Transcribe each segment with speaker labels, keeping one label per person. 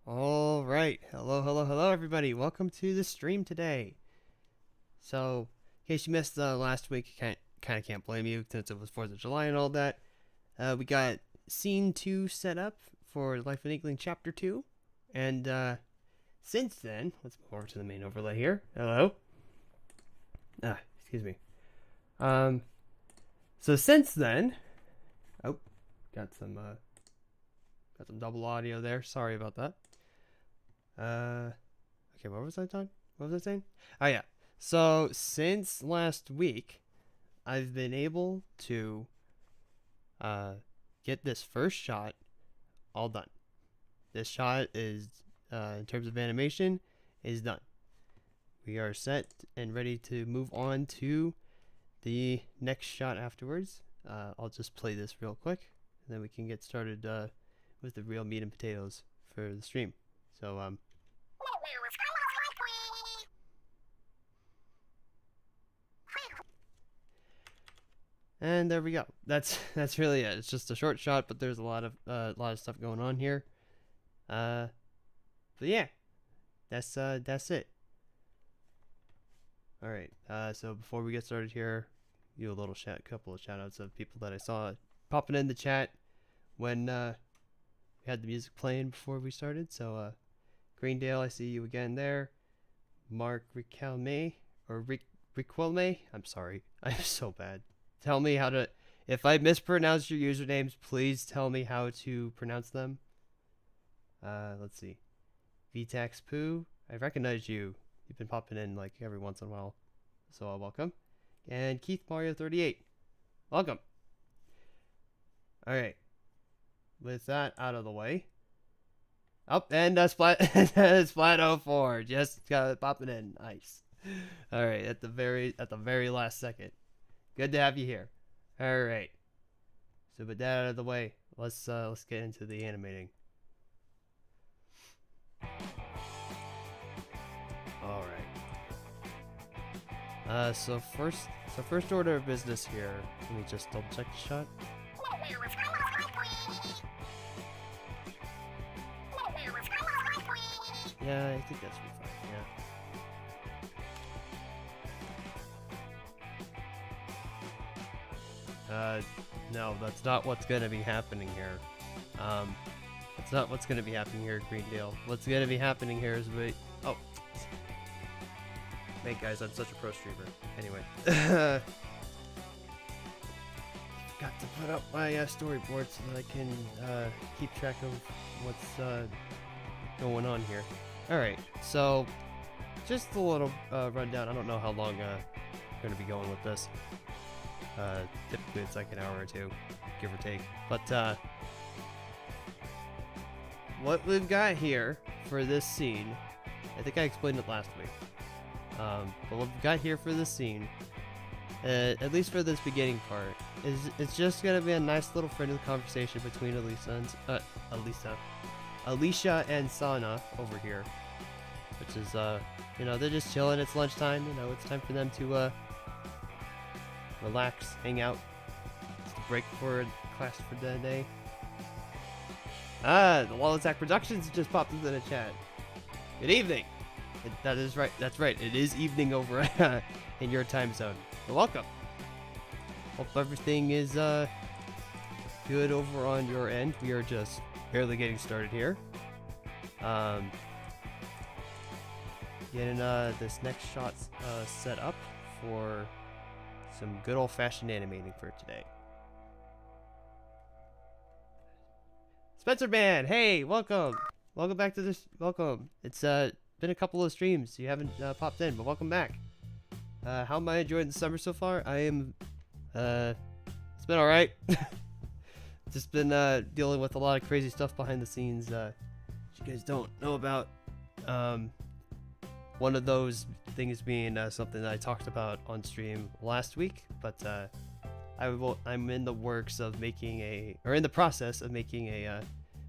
Speaker 1: All right. Hello, everybody. Welcome to the stream today. So, in case you missed last week, kind of can't blame you since it was 4th of July and all that. We got scene 2 set up for Life of Inkling Chapter 2. And since then, let's move over to the main overlay here. Hello. Excuse me. So since then, oh, got some double audio there. Sorry about that. Okay, what was I talking? What was I saying? Oh yeah. So since last week, I've been able to get this first shot all done. This shot is, in terms of animation, is done. We are set and ready to move on to the next shot afterwards. I'll just play this real quick, and then we can get started with the real meat and potatoes for the stream. So and there we go. That's really it. It's just a short shot, but there's a lot of stuff going on here. But yeah, that's it. All right. So before we get started here, do a little couple of shout outs of people that I saw popping in the chat when we had the music playing before we started. So Greendale, I see you again there. Mark Riquelme or Riquelme. I'm sorry. I'm so bad. Tell me how to. If I mispronounce your usernames, please tell me how to pronounce them. Let's see. Vtax Poo. I recognize you. You've been popping in like every once in a while, so welcome. And Keith Mario 38. Welcome. All right. With that out of the way. Oh, and Splat 04 just got popping in. Nice. All right, at the very last second. Good to have you here. All right. So with that out of the way, let's get into the animating. All right. So first order of business here. Let me just double check the shot. Yeah, I think that's fine. Yeah. No, that's not what's gonna be happening here. That's not what's gonna be happening here, Greendale. What's gonna be happening here is oh. Man, guys, I'm such a pro streamer. Anyway. Got to put up my storyboard so that I can keep track of what's going on here. Alright, so just a little rundown. I don't know how long I'm going to be going with this. Typically it's like an hour or two, give or take. But what we've got here for this scene, I think I explained it last week. But what we've got here for this scene, at least for this beginning part, is it's just going to be a nice little friendly conversation between Alicia and Sana over here, which is they're just chilling. It's lunchtime. It's time for them to relax, hang out. It's the break for class for the day. The Wall Attack Productions just popped into the chat. Good evening. That is right. That's right. It is evening over in your time zone. You're welcome. Hope everything is good over on your end. We are just barely getting started here. Getting this next shot set up for some good old-fashioned animating for today. Spencer Man, hey, welcome back to this. Welcome. It's been a couple of streams. You haven't popped in, but welcome back. How am I enjoying the summer so far? I am. It's been all right. Just been dealing with a lot of crazy stuff behind the scenes. You guys don't know about. One of those things being something that I talked about on stream last week, but I'm in the process of making a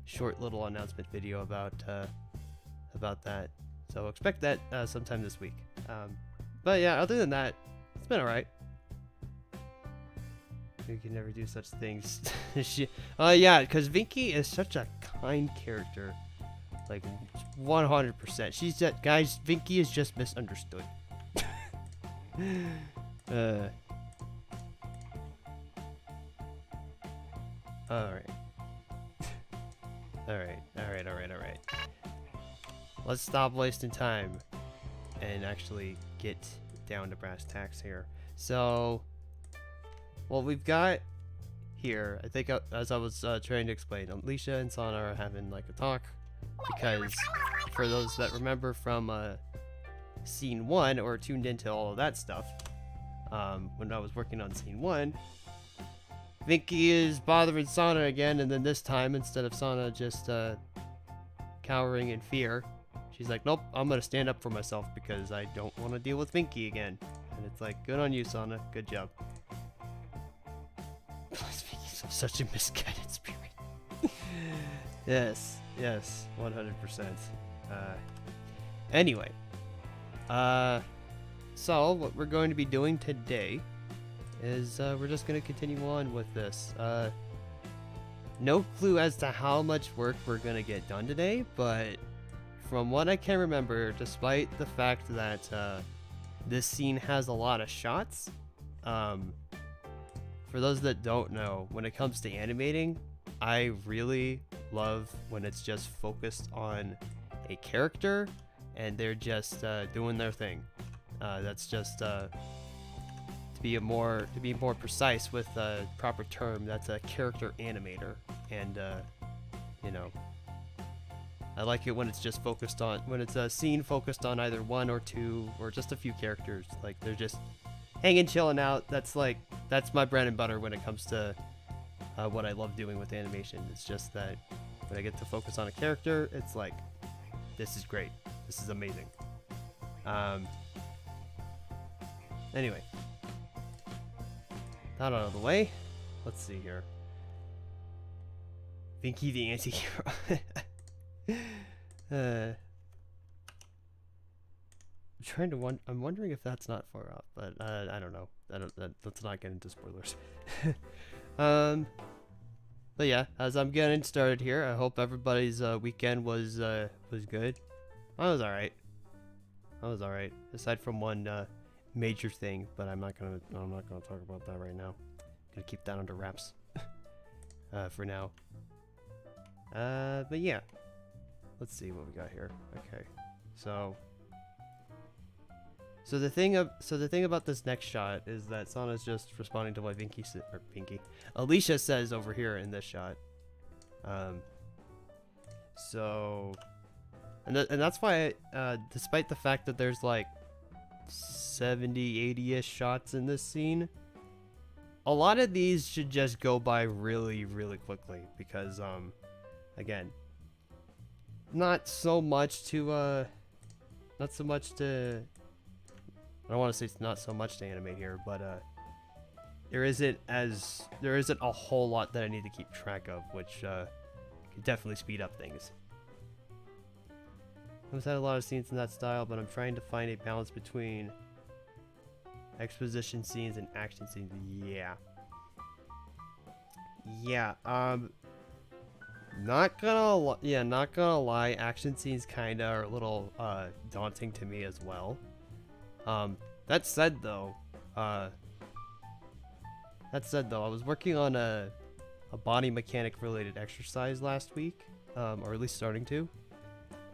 Speaker 1: short little announcement video about that. So expect that sometime this week. But yeah, other than that, it's been alright. You can never do such things. Yeah, because Vinky is such a kind character. Like 100%. She's that guys. Vinky is just misunderstood. Alright. Alright. Let's stop wasting time and actually get down to brass tacks here. So, what we've got here, I think as I was trying to explain, Alicia and Sana are having like a talk because for those that remember from scene 1 or tuned into all of that stuff, when I was working on scene 1, Vinky is bothering Sana again, and then this time, instead of Sana just cowering in fear, she's like, nope, I'm gonna stand up for myself because I don't want to deal with Vinky again. And it's like, good on you, Sana. Good job. Vinky's such a misguided spirit. Yes, 100%. Anyway. So, what we're going to be doing today is we're just going to continue on with this. No clue as to how much work we're going to get done today, but from what I can remember, despite the fact that this scene has a lot of shots, for those that don't know, when it comes to animating, I really love when it's just focused on a character and they're just doing their thing. That's just to be more precise with a proper term, that's a character animator. And you know, I like it when it's just focused on, when it's a scene focused on either one or two or just a few characters. Like they're just hanging, chilling out. That's my bread and butter when it comes to what I love doing with animation. It's just that when I get to focus on a character, it's like, this is great. This is amazing. Anyway, that out of the way. Let's see here. Vinky the anti-hero. I'm wondering if that's not far off, but I don't know. Let's not get into spoilers. But yeah, as I'm getting started here, I hope everybody's weekend was good. I was alright. Aside from one major thing, but I'm not gonna talk about that right now. I'm gonna keep that under wraps for now. But yeah, let's see what we got here. Okay, so the thing about this next shot is that Sana's just responding to what Alicia says over here in this shot. And that's why, despite the fact that there's like 70, 80-ish shots in this scene, a lot of these should just go by really, really quickly because, again, not so much to, I don't want to say it's not so much to animate here, but there isn't a whole lot that I need to keep track of, which could definitely speed up things. I've had a lot of scenes in that style, but I'm trying to find a balance between exposition scenes and action scenes. Not gonna lie, action scenes kinda are a little daunting to me as well. That said though, I was working on a body mechanic related exercise last week, or at least starting to,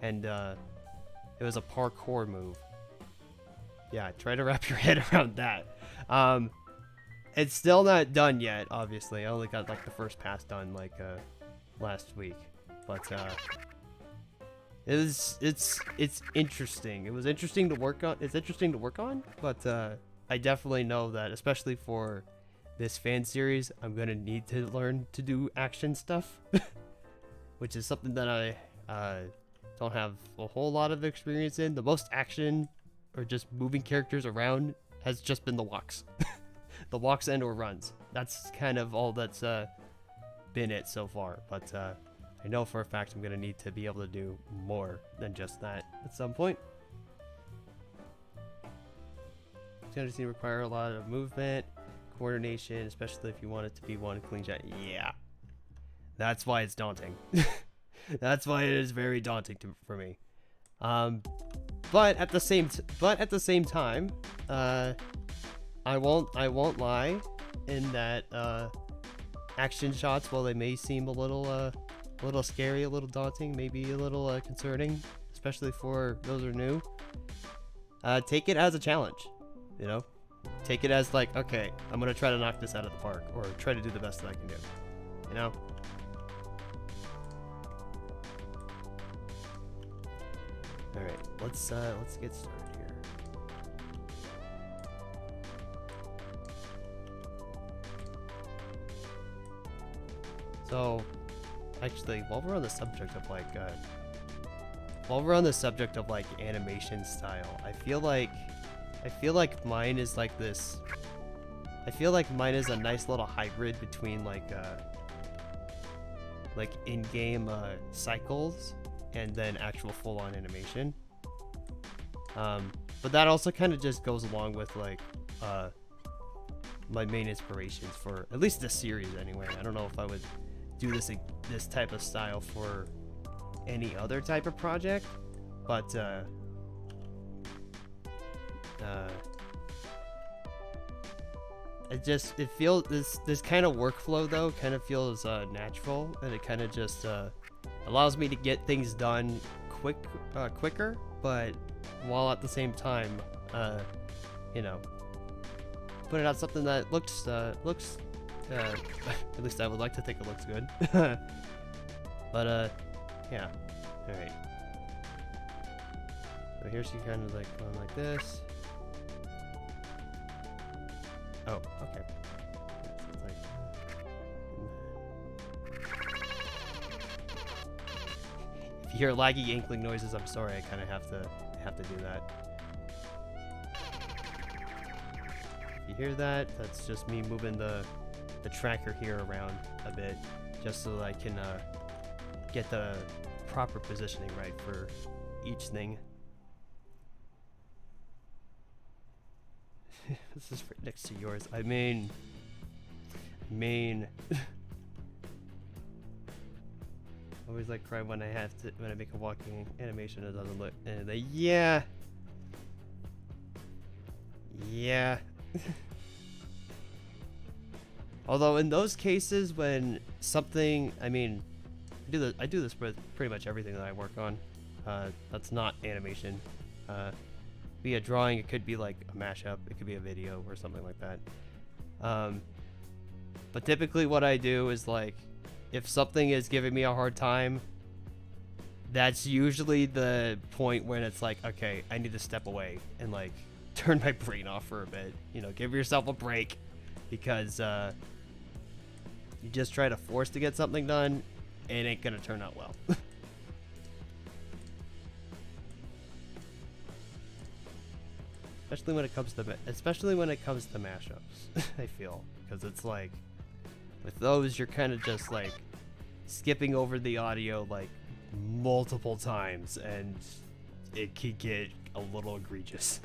Speaker 1: and it was a parkour move. Yeah, try to wrap your head around that. It's still not done yet, obviously. I only got like the first pass done like last week, but it's interesting. It was interesting to work on. It's interesting to work on, but I definitely know that, especially for this fan series, I'm gonna need to learn to do action stuff, which is something that I don't have a whole lot of experience in. The most action, or just moving characters around, has just been the walks. The walks and or runs. That's kind of all that's been it so far, but I know for a fact I'm gonna need to be able to do more than just that at some point. It's gonna require a lot of movement, coordination, especially if you want it to be one clean shot. Yeah, that's why it's daunting. That's why it is very daunting for me. But at the same time, I won't lie in that action shots, while they may seem a little scary, a little daunting, maybe a little concerning, especially for those who are new. Take it as a challenge, you know? Take it as like, okay, I'm gonna try to knock this out of the park, or try to do the best that I can do, you know? Alright, let's get started here. So, actually, while we're on the subject of like animation style, I feel like mine is like this. I feel like mine is a nice little hybrid between like in-game cycles and then actual full-on animation. But that also kind of just goes along with like my main inspirations for at least this series anyway. I don't know if I would do this type of style for any other type of project, but it feels this kind of workflow though kind of feels natural, and it kind of just allows me to get things done quicker, but while at the same time you know, putting out something that looks at least I would like to think it looks good. But yeah. Alright. So here's she kind of like going like this. Oh, okay. So it's like... If you hear laggy Inkling noises, I'm sorry, I kind of have to do that. If you hear that, that's just me moving the tracker here around a bit, just so that I can get the proper positioning right for each thing. This is right next to yours. I mean always like cry when I make a walking animation that doesn't look, and yeah. Although in those cases when something, I mean, I do this with pretty much everything that I work on. That's not animation. Be a drawing, it could be like a mashup, it could be a video or something like that. But typically what I do is like, if something is giving me a hard time, that's usually the point when it's like, okay, I need to step away and like turn my brain off for a bit. You know, give yourself a break, because you just try to force to get something done, it ain't gonna turn out well. Especially when it comes to mashups. I feel, because it's like with those you're kind of just like skipping over the audio like multiple times, and it could get a little egregious.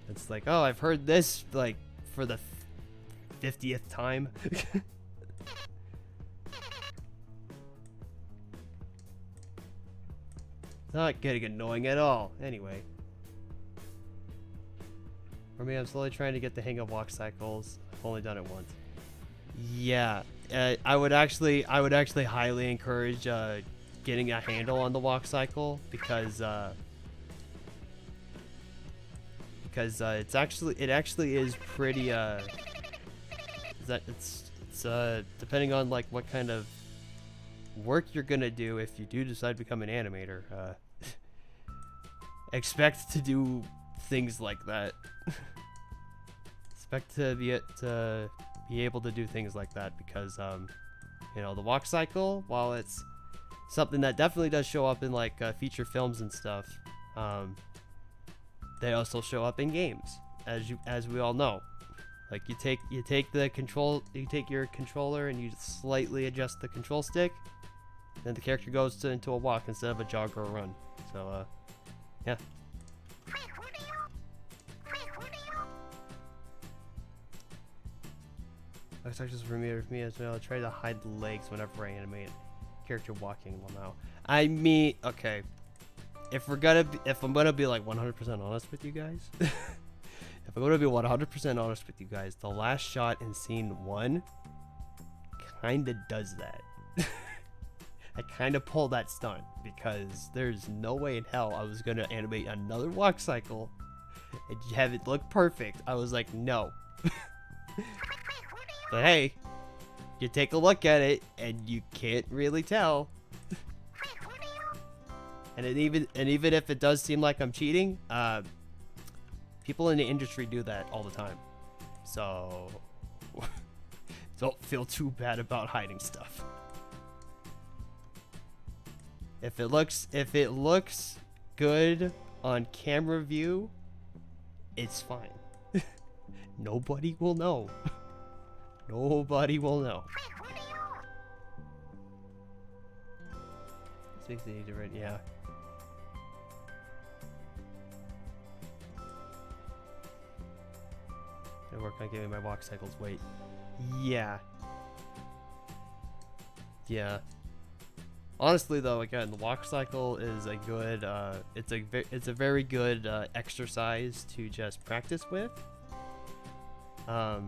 Speaker 1: It's like, oh, I've heard this like for the 50th time. Not getting annoying at all. Anyway. For me, I'm slowly trying to get the hang of walk cycles. I've only done it once. Yeah, I would actually highly encourage getting a handle on the walk cycle, because it actually is pretty it's depending on like what kind of work you're gonna do. If you do decide to become an animator, expect to do things like that. Expect to be able to do things like that, because you know, the walk cycle, while it's something that definitely does show up in like feature films and stuff, they also show up in games, as we all know. Like you take your controller and you slightly adjust the control stick, then the character goes into a walk instead of a jog or a run. So yeah. Looks like this for me as well. I try to hide the legs whenever I animate. character walking well now. I mean, okay. If I'm gonna be like 100% honest with you guys, if I'm gonna be 100% honest with you guys, the last shot in scene 1 kinda does that. I kinda pulled that stunt because there's no way in hell I was gonna animate another walk cycle and have it look perfect. I was like, no. But hey, you take a look at it and you can't really tell. And even if it does seem like I'm cheating, people in the industry do that all the time. So don't feel too bad about hiding stuff. If it looks good on camera view, it's fine. Nobody will know. Nobody will know. 60 different, yeah. I work on giving my walk cycles weight. Yeah. Yeah. Honestly, though, again, the walk cycle is a good. It's a very good exercise to just practice with. Yeah,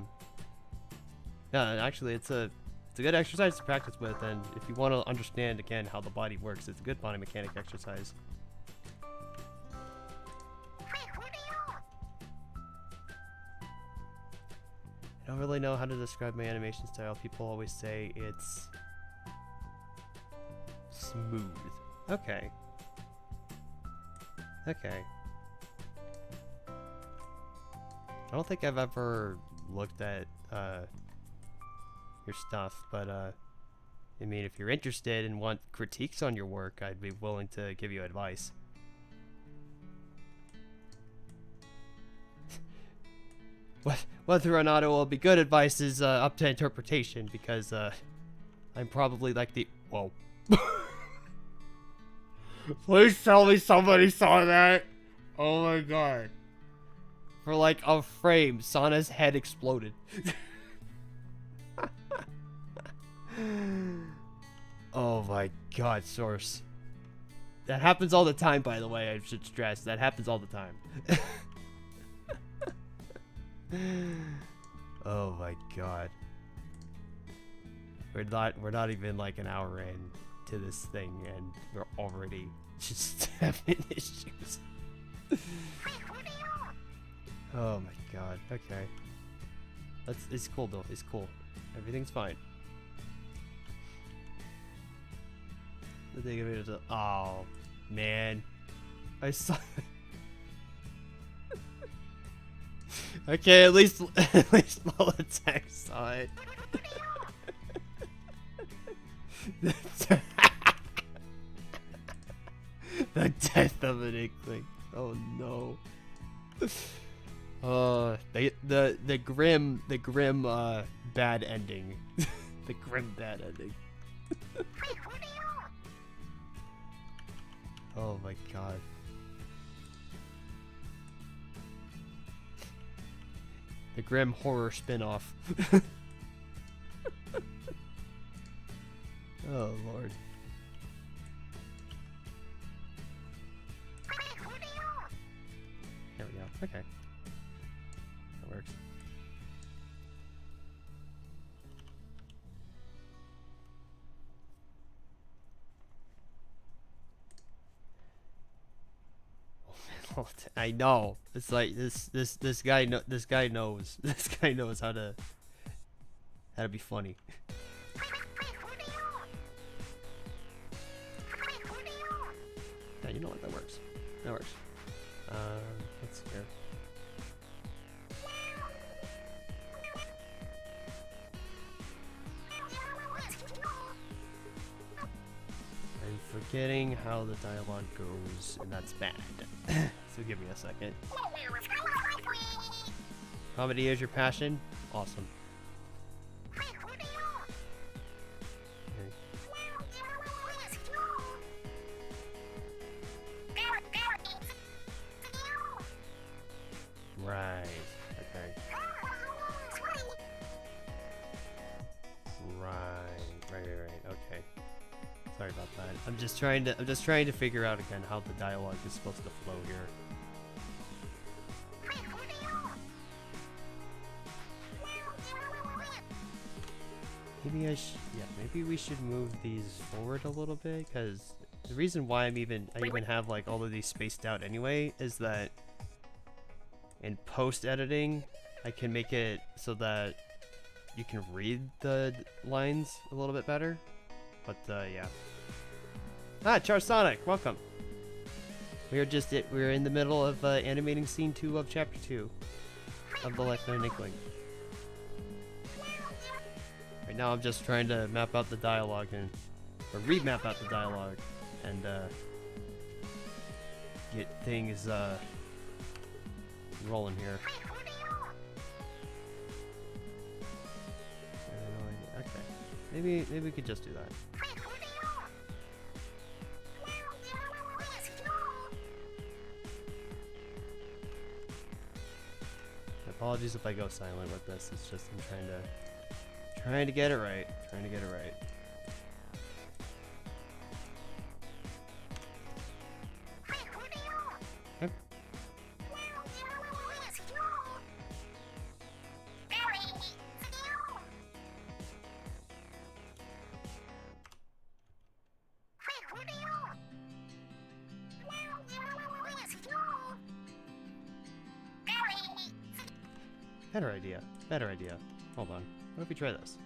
Speaker 1: actually, it's a good exercise to practice with, and if you want to understand again how the body works, it's a good body mechanic exercise. I don't really know how to describe my animation style. People always say it's smooth. Okay. Okay. I don't think I've ever looked at your stuff, but I mean, if you're interested and want critiques on your work, I'd be willing to give you advice. Whether or not it will be good advice is up to interpretation, because I'm probably like the... Whoa. Please tell me somebody saw that. Oh my god. For like a frame, Sana's head exploded. Oh my god, Source. That happens all the time, by the way, I should stress. That happens all the time. Oh my god. We're not even like an hour in to this thing and we're already just having issues. Oh my god. Okay. It's cool though. It's cool. Everything's fine. Oh man. I saw. Okay, at least Molotech saw it. The death of an Inkling. Oh no. The grim bad ending. The grim bad ending. Oh my god. The grim horror spin-off. Oh lord. There we go. Okay. That works. I know. It's like this guy knows. This guy knows how to be funny. Yeah, you know what? That works. That works. Let's see here. I'm forgetting how the dialogue goes, and that's bad. So give me a second. Comedy is your passion? Awesome. Right. Okay. Right. Okay. just trying to figure out again how the dialogue is supposed to flow here. Maybe maybe we should move these forward a little bit, because the reason why I even have like all of these spaced out anyway is that in post editing I can make it so that you can read the lines a little bit better. But yeah. Ah, Charsonic, welcome. We're in the middle of animating scene 2 of chapter 2 of The Life of an Inkling. Right now I'm just trying to map out the dialogue or remap out the dialogue and get things rolling here. Okay, maybe we could just do that. Apologies if I go silent with this. It's just I'm trying to get it right. Trying to get it right. Okay. Better idea. Hold on. What if we try this?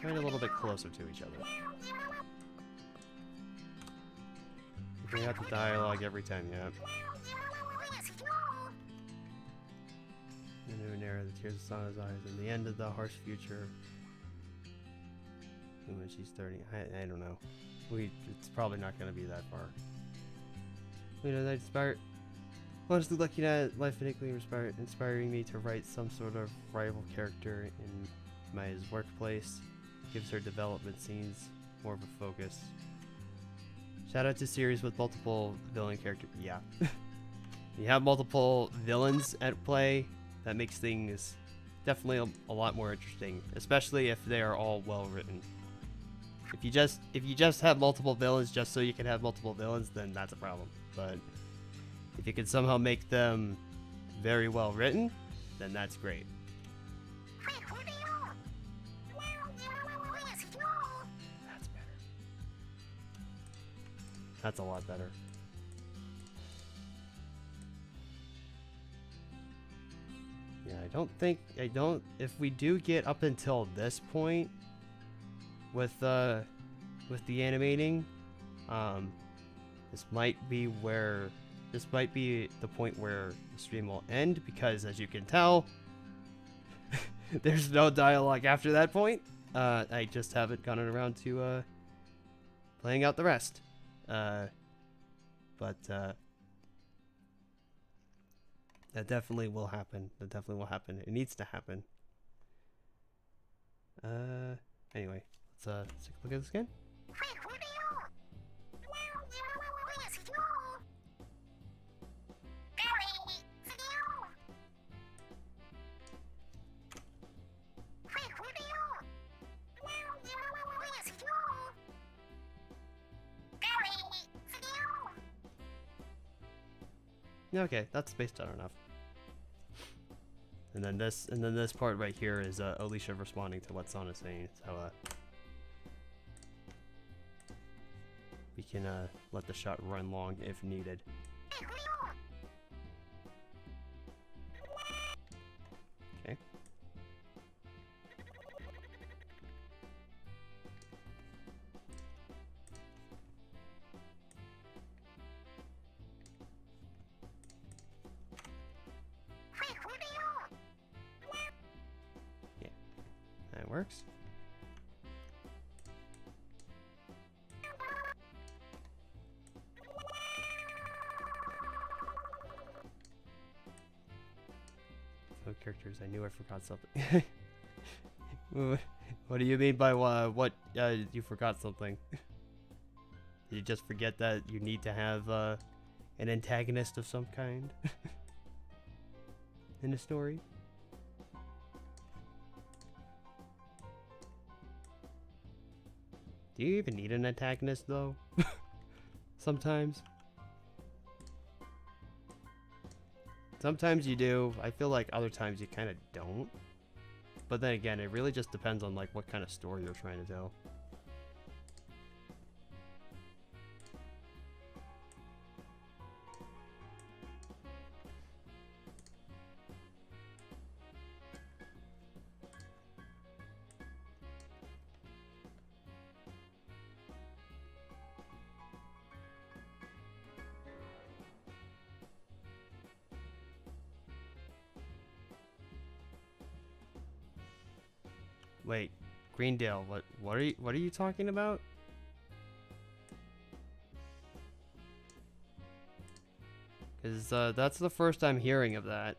Speaker 1: Try it a little bit closer to each other. Bring out the dialogue every time, yeah. The new narrow, the tears of Sana's eyes, and the end of the harsh future. When she's 30, I don't know. It's probably not going to be that far. You know, that inspired. Honestly, looking at Life in Inkling inspiring me to write some sort of rival character in Maya's workplace. Gives her development scenes more of a focus. Shout out to series with multiple villain characters. Yeah. You have multiple villains at play, that makes things definitely a lot more interesting, especially if they are all well written. If you just have multiple villains just so you can have multiple villains, then that's a problem. But if you can somehow make them very well written, then that's great. That's better. That's a lot better. Yeah, if we do get up until this point with the animating, this might be the point where the stream will end, because as you can tell, there's no dialogue after that point. I just haven't gotten around to playing out the rest. But that definitely will happen. It needs to happen. Anyway, let's take a look at this again. Okay, that's spaced out enough. And then this part right here is Alicia responding to what Sana's saying. So we can let the shot run long if needed. Okay. That works. So characters, I knew I forgot something. What do you mean by what you forgot something? You just forget that you need to have an antagonist of some kind? in a story. Do you even need an antagonist though? Sometimes. Sometimes you do. I feel like other times you kind of don't. But then again, it really just depends on like what kind of story you're trying to tell. Wait, Greendale, what are you talking about? Cause that's the first I'm hearing of that.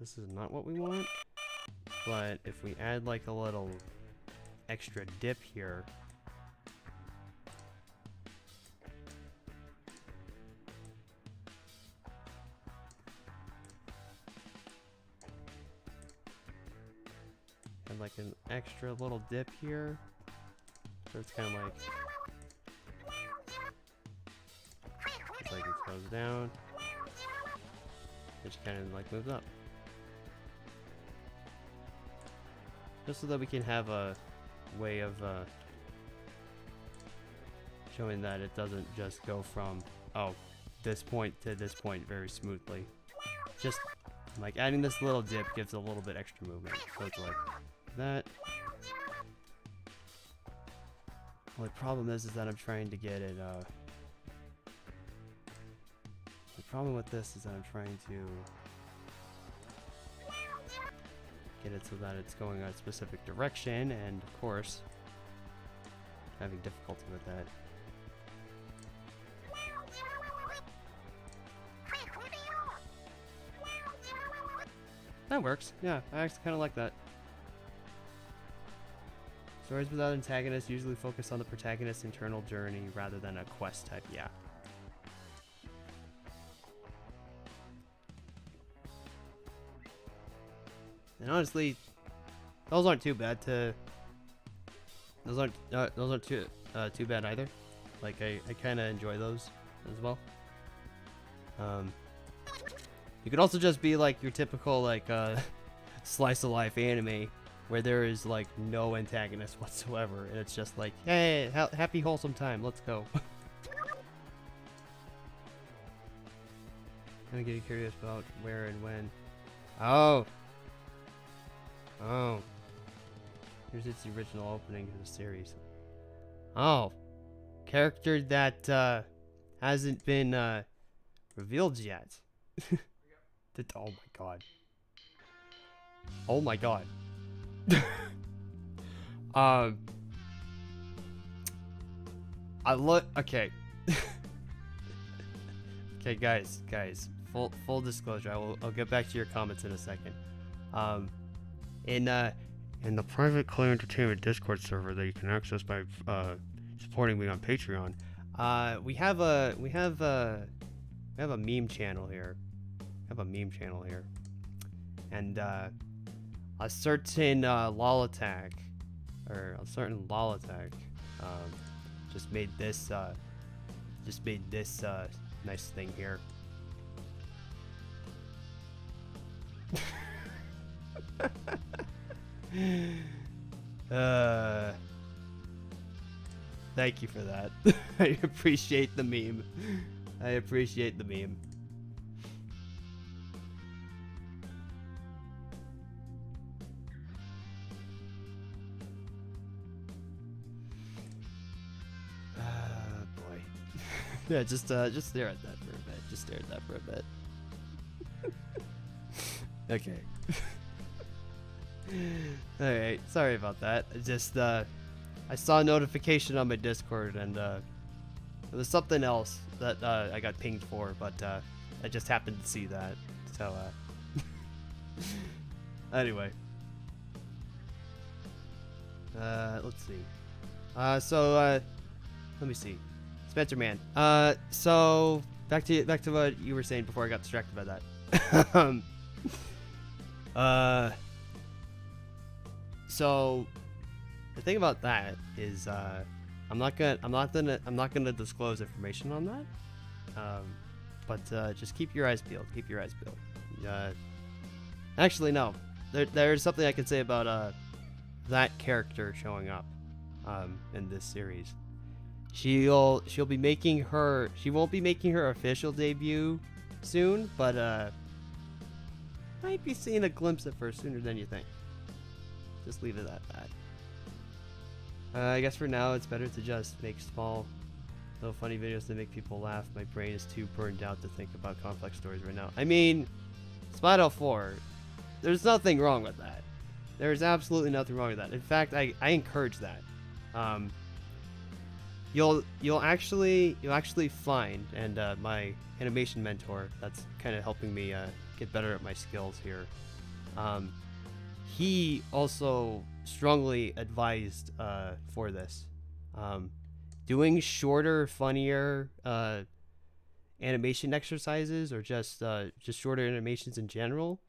Speaker 1: This is not what we want, but if we add like a little extra dip here, and like an extra little dip here, so it's kind of like, it's like it goes down, it just kind of like moves up. Just so that we can have a way of showing that it doesn't just go from, oh, this point to this point very smoothly. Just like adding this little dip gives a little bit extra movement. So it's like that. Well, the problem is that I'm trying to get it, the problem with this is that I'm trying to get it so that it's going a specific direction, and of course having difficulty with that. That works. Yeah, I actually kind of like that. Stories without antagonists usually focus on the protagonist's internal journey rather than a quest type. Yeah. And honestly, those aren't too bad to. Those aren't too bad either. Like I kind of enjoy those as well. You could also just be like your typical like slice of life anime where there is like no antagonist whatsoever, and it's just like, hey, happy wholesome time, let's go. I'm getting curious about where and when. Oh. Here's its original opening to the series. Oh. Character that hasn't been revealed yet. Oh my god. Oh my god. Okay. Okay, guys, full disclosure. I'll get back to your comments in a second. In the private Clay Entertainment Discord server that you can access by supporting me on Patreon, we have a meme channel here. And a certain Lolatak just made this nice thing here. Thank you for that. I appreciate the meme. Boy. Yeah, just stare at that for a bit. Okay. Alright, sorry about that. I saw a notification on my Discord, and I It was something else that I got pinged for, but I just happened to see that. So, anyway. Let's see. So, let me see. Spencer Man. So back to what you were saying before I got distracted by that. So the thing about that is, I'm not gonna disclose information on that. But just keep your eyes peeled. Keep your eyes peeled. Actually, no. There's something I can say about that character showing up in this series. She'll be making her. She won't be making her official debut soon, but might be seeing a glimpse of her sooner than you think. Just leave it at that. I guess for now it's better to just make small, little funny videos to make people laugh. My brain is too burned out to think about complex stories right now. I mean, Splatoon 4. There's nothing wrong with that. There's absolutely nothing wrong with that. In fact, I encourage that. You'll actually find, and my animation mentor that's kind of helping me get better at my skills here. He also strongly advised for this, doing shorter, funnier animation exercises, or just shorter animations in general.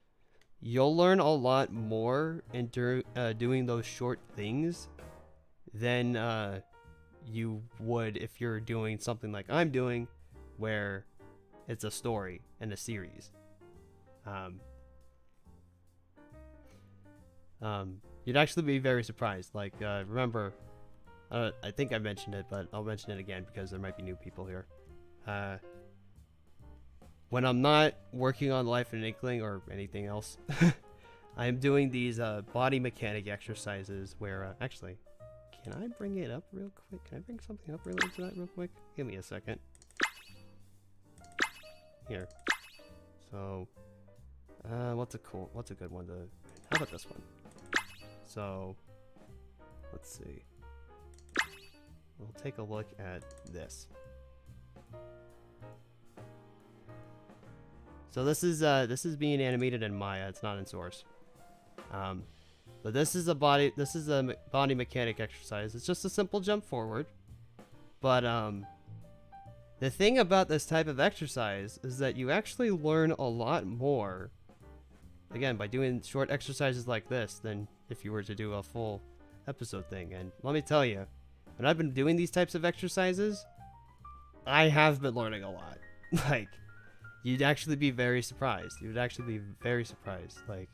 Speaker 1: You'll learn a lot more in doing those short things than you would if you're doing something like I'm doing, where it's a story and a series. You'd actually be very surprised. Like, remember, I think I mentioned it, but I'll mention it again because there might be new people here. When I'm not working on Life in Inkling or anything else, I'm doing these body mechanic exercises where, actually, can I bring it up real quick? Can I bring something up related to that real quick? Give me a second. Here. So, what's a good one to, how about this one? So, let's see. We'll take a look at this. So this is being animated in Maya. It's not in Source. But this is a body mechanic exercise. It's just a simple jump forward. But the thing about this type of exercise is that you actually learn a lot more, again, by doing short exercises like this than if you were to do a full episode thing. And let me tell you, when I've been doing these types of exercises, I have been learning a lot. Like, you'd actually be very surprised. You would actually be very surprised. Like,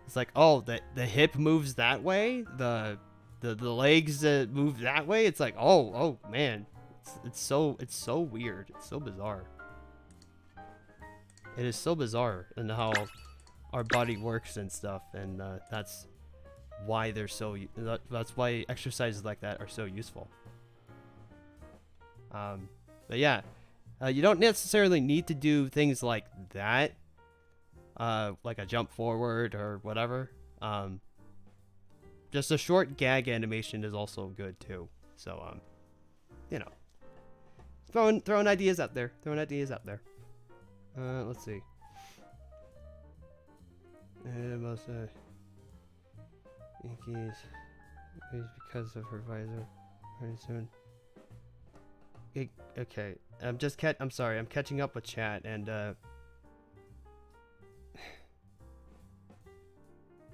Speaker 1: it's like, oh, the hip moves that way, the legs move that way. It's like, oh man, it's so weird. It's so bizarre. It is so bizarre in how our body works and stuff, and that's why they're so. That's why exercises like that are so useful. But yeah. You don't necessarily need to do things like that, like a jump forward or whatever. Just a short gag animation is also good too. So, you know, throwing ideas out there. Let's see. Most Yankees because of her visor. Very soon. Okay, I'm sorry, I'm catching up with chat, and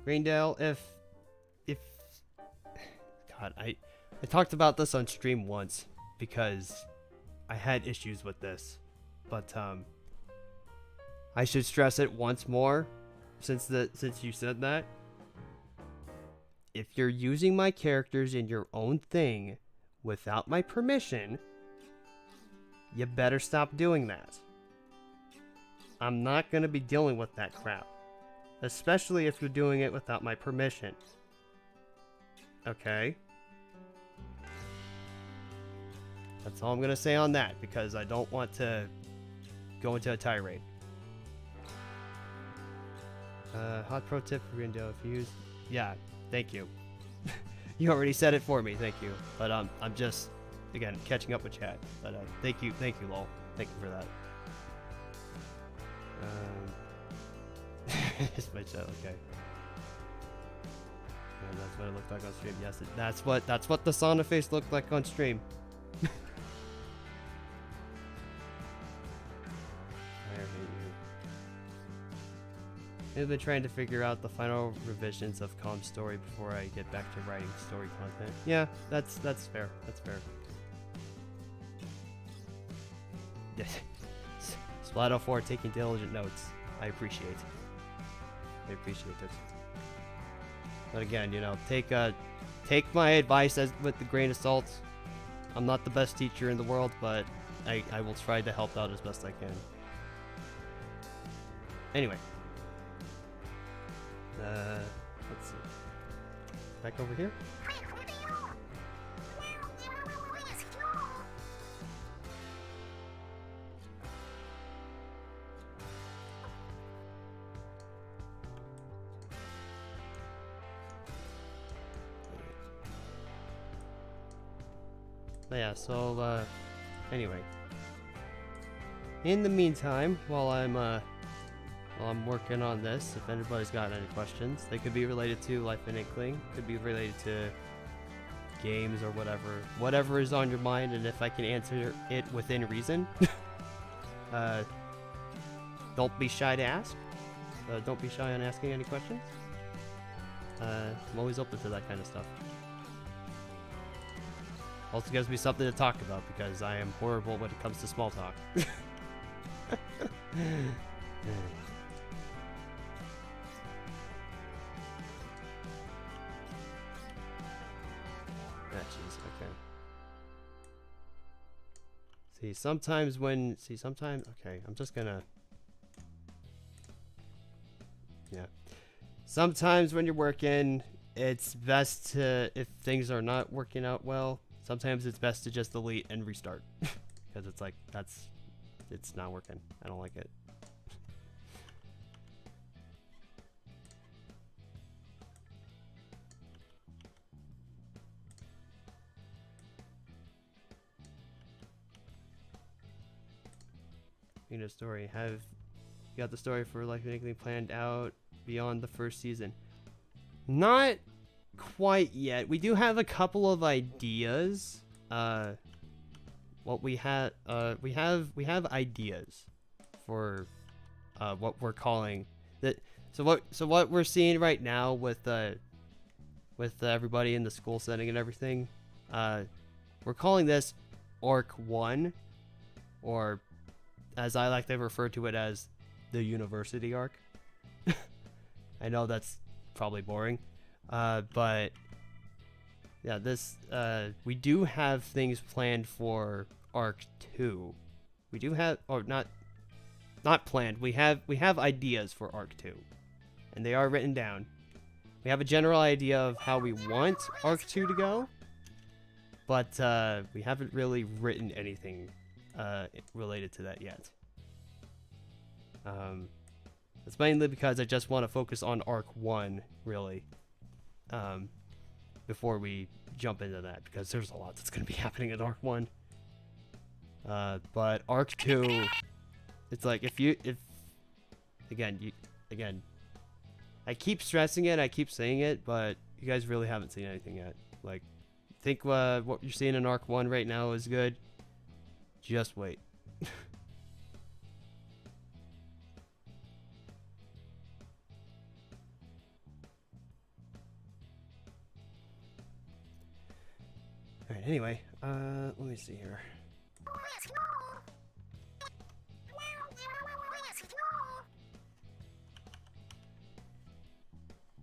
Speaker 1: Greendale, if God, I talked about this on stream once because I had issues with this, but I should stress it once more since you said that. If you're using my characters in your own thing without my permission, you better stop doing that. I'm not going to be dealing with that crap. Especially if you're doing it without my permission. Okay? That's all I'm going to say on that, because I don't want to go into a tirade. Hot pro tip for Greendale, if you use... Yeah, thank you. You already said it for me, thank you. But I'm just... again, catching up with chat. But thank you, lol. Thank you for that. It's my chat, okay. And that's what it looked like on stream. Yes, that's what the sauna face looked like on stream. I've been trying to figure out the final revisions of Calm's story before I get back to writing story content. Yeah, that's fair. That's fair. Yes. Splatoon 4 taking diligent notes. I appreciate it. But again, you know, take my advice with a grain of salt. I'm not the best teacher in the world, but I will try to help out as best I can. Anyway. Let's see. Back over here. But yeah, so anyway. In the meantime, while I'm working on this, if anybody's got any questions, they could be related to Life in Inkling, could be related to games or whatever is on your mind, and if I can answer it within reason, don't be shy to ask. Don't be shy on asking any questions. I'm always open to that kind of stuff. Also gives me something to talk about because I am horrible when it comes to small talk. Okay. Sometimes, okay, I'm just gonna, yeah. Sometimes when you're working, it's best to, if things are not working out well, sometimes it's best to just delete and restart. Because it's like, it's not working. I don't like it. You know, story. Have you got the story for Life in Inkling planned out beyond the first season? Not quite yet. We do have a couple of ideas. What we have ideas for what we're calling that. So what we're seeing right now with everybody in the school setting and everything, we're calling this Arc 1, or as I like to refer to it as the university arc. I know that's probably boring, but yeah, we do have things planned for Arc 2. We do have, or not planned. We have ideas for Arc 2, and they are written down. We have a general idea of how we want Arc 2 to go, but we haven't really written anything related to that yet. It's mainly because I just want to focus on Arc 1, really, before we jump into that, because there's a lot that's going to be happening in Arc 1. But Arc 2, it's like, again, I keep stressing it, I keep saying it, but you guys really haven't seen anything yet. Like, think what you're seeing in Arc 1 right now is good. Just wait. Alright, anyway, let me see here.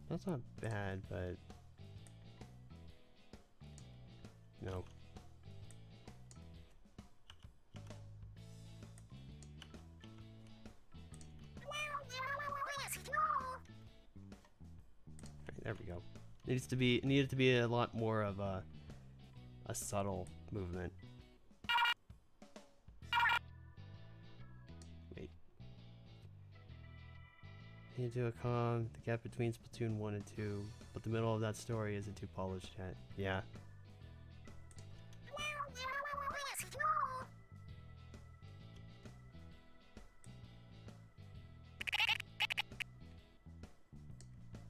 Speaker 1: That's not bad, but no. Right, there we go. It needed to be a lot more of a subtle movement. Wait. Into a calm, the gap between Splatoon 1 and 2, but the middle of that story isn't too polished yet. Yeah.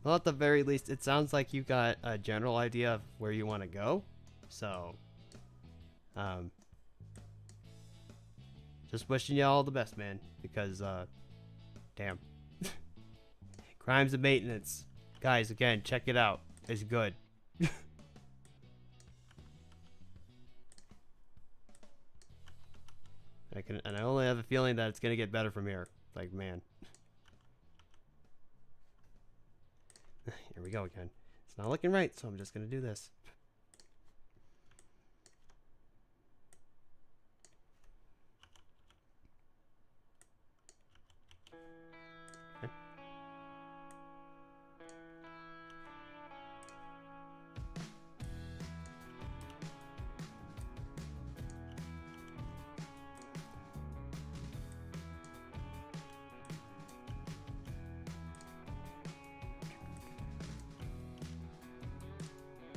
Speaker 1: Well, at the very least, it sounds like you've got a general idea of where you want to go. So, just wishing you all the best, man. Because, damn. Crimes of Maintenance. Guys, again, check it out. It's good. And I only have a feeling that it's gonna get better from here. Like, man. Here we go again. It's not looking right, so I'm just gonna do this. Okay.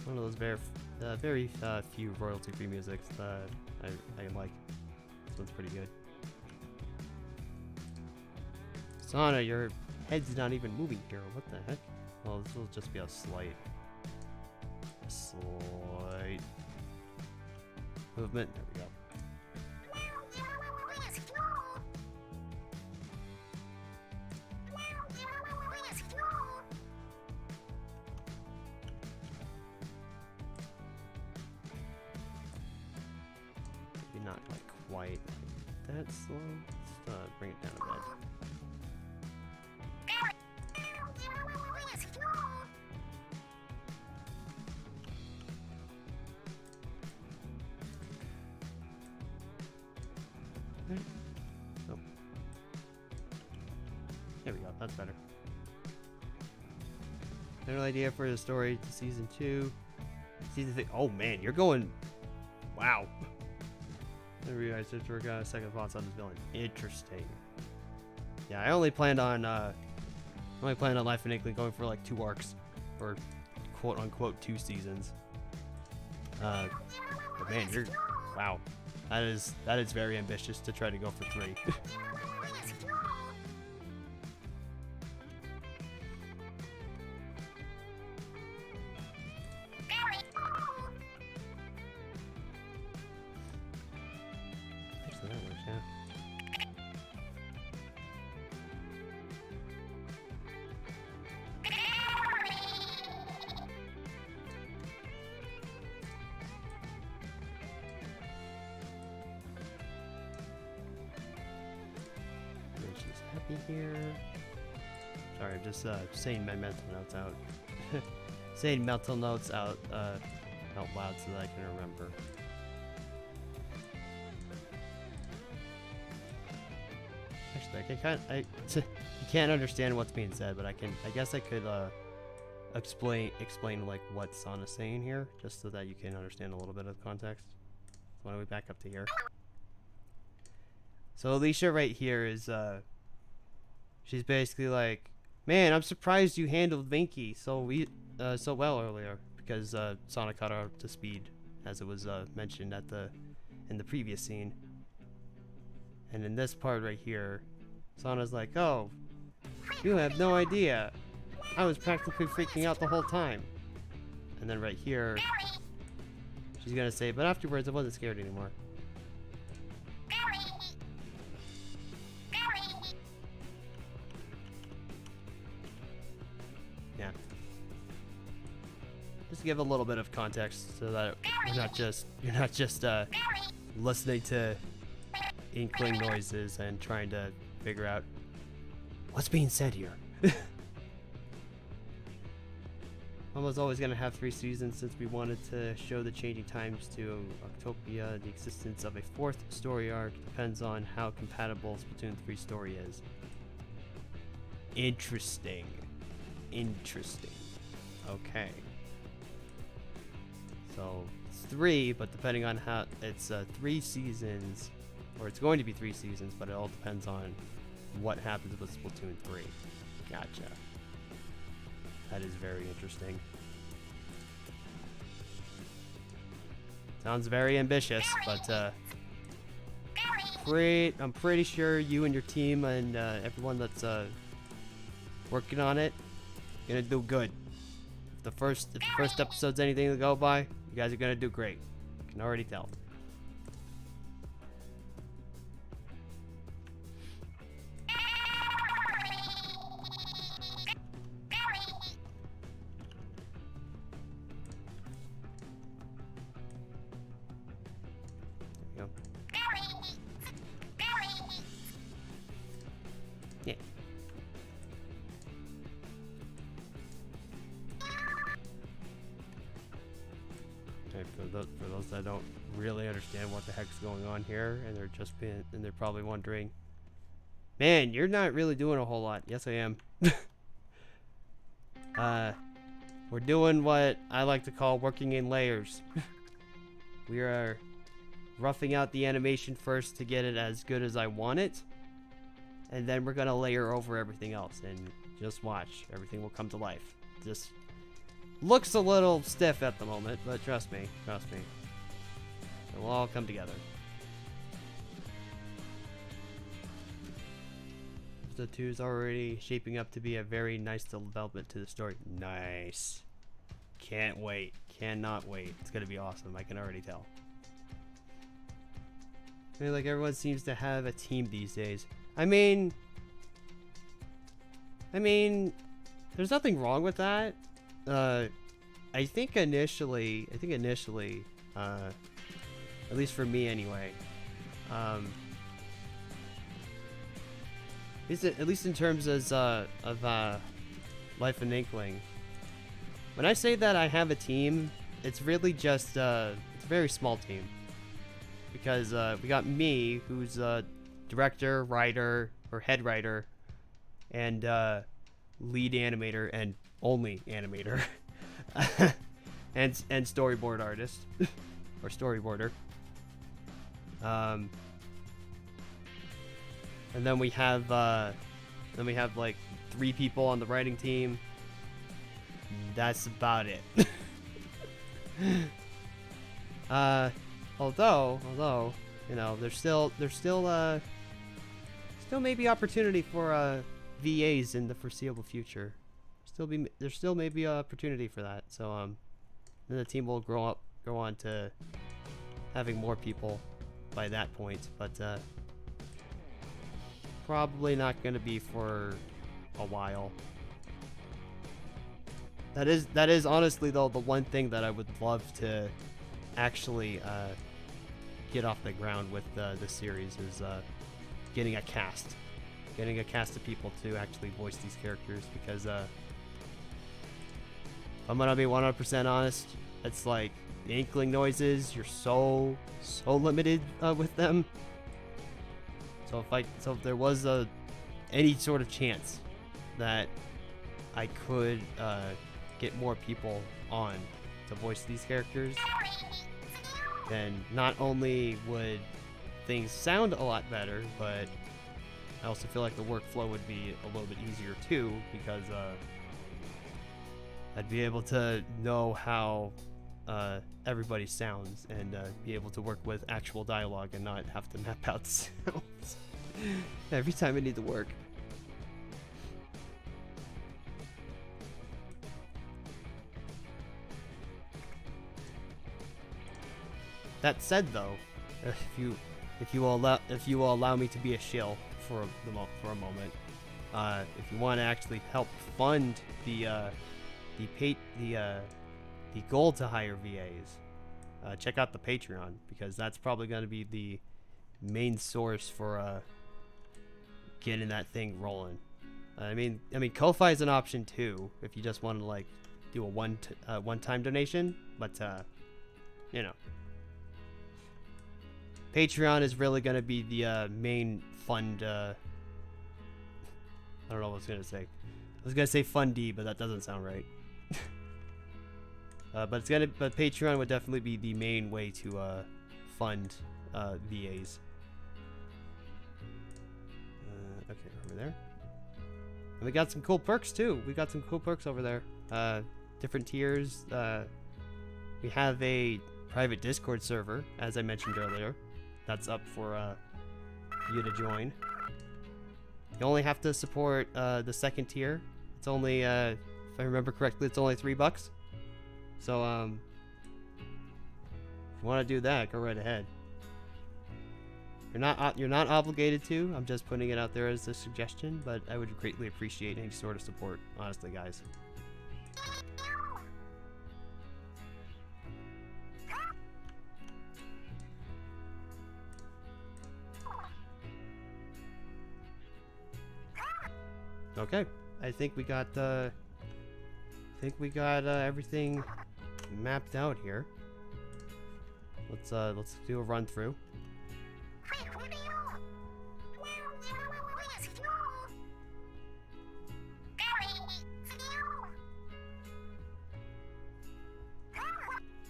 Speaker 1: One of those very few royalty-free musics that I like. This one's pretty good. Sana, your head's not even moving here. What the heck? Well, this will just be a slight movement. There we go. Not like quite that slow. Let's bring it down a bit. Oh. There we go. That's better. General idea for the story to season 2. Season 3. Oh man, you're going. Wow. I realized to work out second thoughts on this villain. Interesting. Yeah, I only planned on Life in Inkling going for like 2 arcs, or quote unquote 2 seasons. But man, wow. That is very ambitious to try to go for 3. Actually, that works, yeah. Here. Sorry, I'm just saying my mental notes out. Saying mental notes out loud so that I can remember. Actually, you can't understand what's being said, but I guess I could explain like what Sana's saying here, just so that you can understand a little bit of context. So why don't we back up to here? So Alicia right here is she's basically like, man, I'm surprised you handled Vinky so well earlier, because Sana caught her up to speed, as it was mentioned in the previous scene. And in this part right here, Sana's like, oh, you have no idea. I was practically freaking out the whole time. And then right here, she's gonna say, but afterwards I wasn't scared anymore. Yeah. Just to give a little bit of context so that you're not just listening to Inkling noises and trying to figure out what's being said here. I was always going to have 3 seasons since we wanted to show the changing times to Octopia. The existence of a 4th story arc depends on how compatible Splatoon 3 story is. Interesting. Okay. So it's 3, but depending on how it's 3 seasons, or it's going to be 3 seasons, but it all depends on what happens with Splatoon 3. Gotcha. That is very interesting. Sounds very ambitious, but I'm pretty sure you and your team and everyone that's working on it Gonna do good. If the first episode's anything to go by, you guys are gonna do great. I can already tell. There we go. Yeah. For those that don't really understand what the heck's going on here, and they're probably wondering, man, you're not really doing a whole lot. Yes, I am. We're doing what I like to call working in layers. We are roughing out the animation first to get it as good as I want it, and then we're gonna layer over everything else, and just watch. Everything will come to life. Just looks a little stiff at the moment, but trust me. It will all come together. The 2 is already shaping up to be a very nice development to the story. Nice. Can't wait. Cannot wait. It's gonna be awesome. I can already tell. I mean, like, everyone seems to have a team these days. I mean, there's nothing wrong with that. I think initially, at least for me anyway, at least in terms of Life in Inkling, when I say that I have a team, it's really just, it's a very small team. Because we got me, who's director, writer, or head writer, and lead animator, and only animator, and storyboard artist, or storyboarder. And then we have like 3 people on the writing team. That's about it. Although, you know, there's still may be opportunity for VAs in the foreseeable future. There still may be opportunity for that. So then the team will grow on to having more people by that point, but probably not going to be for a while. That is honestly though the one thing that I would love to actually get off the ground with this series is getting a cast of people to actually voice these characters, because if I'm gonna be 100% honest, it's like the Inkling noises, you're so limited with them. So if there was any sort of chance that I could get more people on to voice these characters, then not only would things sound a lot better, but I also feel like the workflow would be a little bit easier too, because I'd be able to know how everybody sounds and be able to work with actual dialogue and not have to map out the sounds every time I need to work. That said, though, if you will allow me to be a shill for a moment, if you want to actually help fund the goal to hire VAs, check out the Patreon, because that's probably going to be the main source for getting that thing rolling. I mean, Ko-Fi is an option too if you just want to like do a one-time donation, but you know. Patreon is really going to be the main fund. I don't know what I was going to say. I was going to say fundy, but that doesn't sound right. But Patreon would definitely be the main way to fund VAs. Okay, over there. And we got some cool perks too. We got some cool perks over there. Different tiers. We have a private Discord server, as I mentioned earlier. That's up for you to join. You only have to support the second tier. It's only $5 If I remember correctly, it's only $3. So, if you want to do that, go right ahead. You're not obligated to. I'm just putting it out there as a suggestion, but I would greatly appreciate any sort of support, honestly, guys. Okay, I think we got everything mapped out here. Let's do a run through.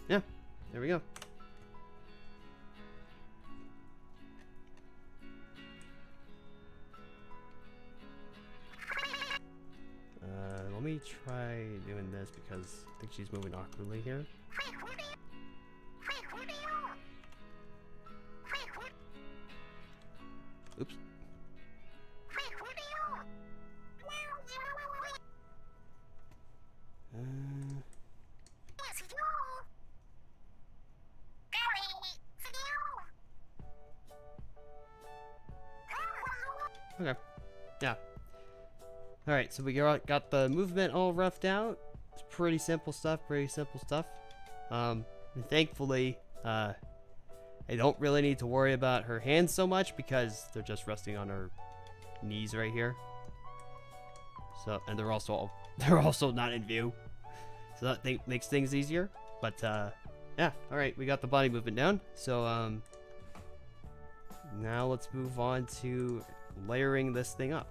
Speaker 1: Yeah, there we go. Let me try doing this because I think she's moving awkwardly here. Oops. Okay. Yeah. Alright, so we got the movement all roughed out. It's pretty simple stuff, and thankfully, I don't really need to worry about her hands so much because they're just resting on her knees right here. So, and they're also not in view. So that makes things easier. But, yeah, alright, we got the body movement down. So, now let's move on to layering this thing up.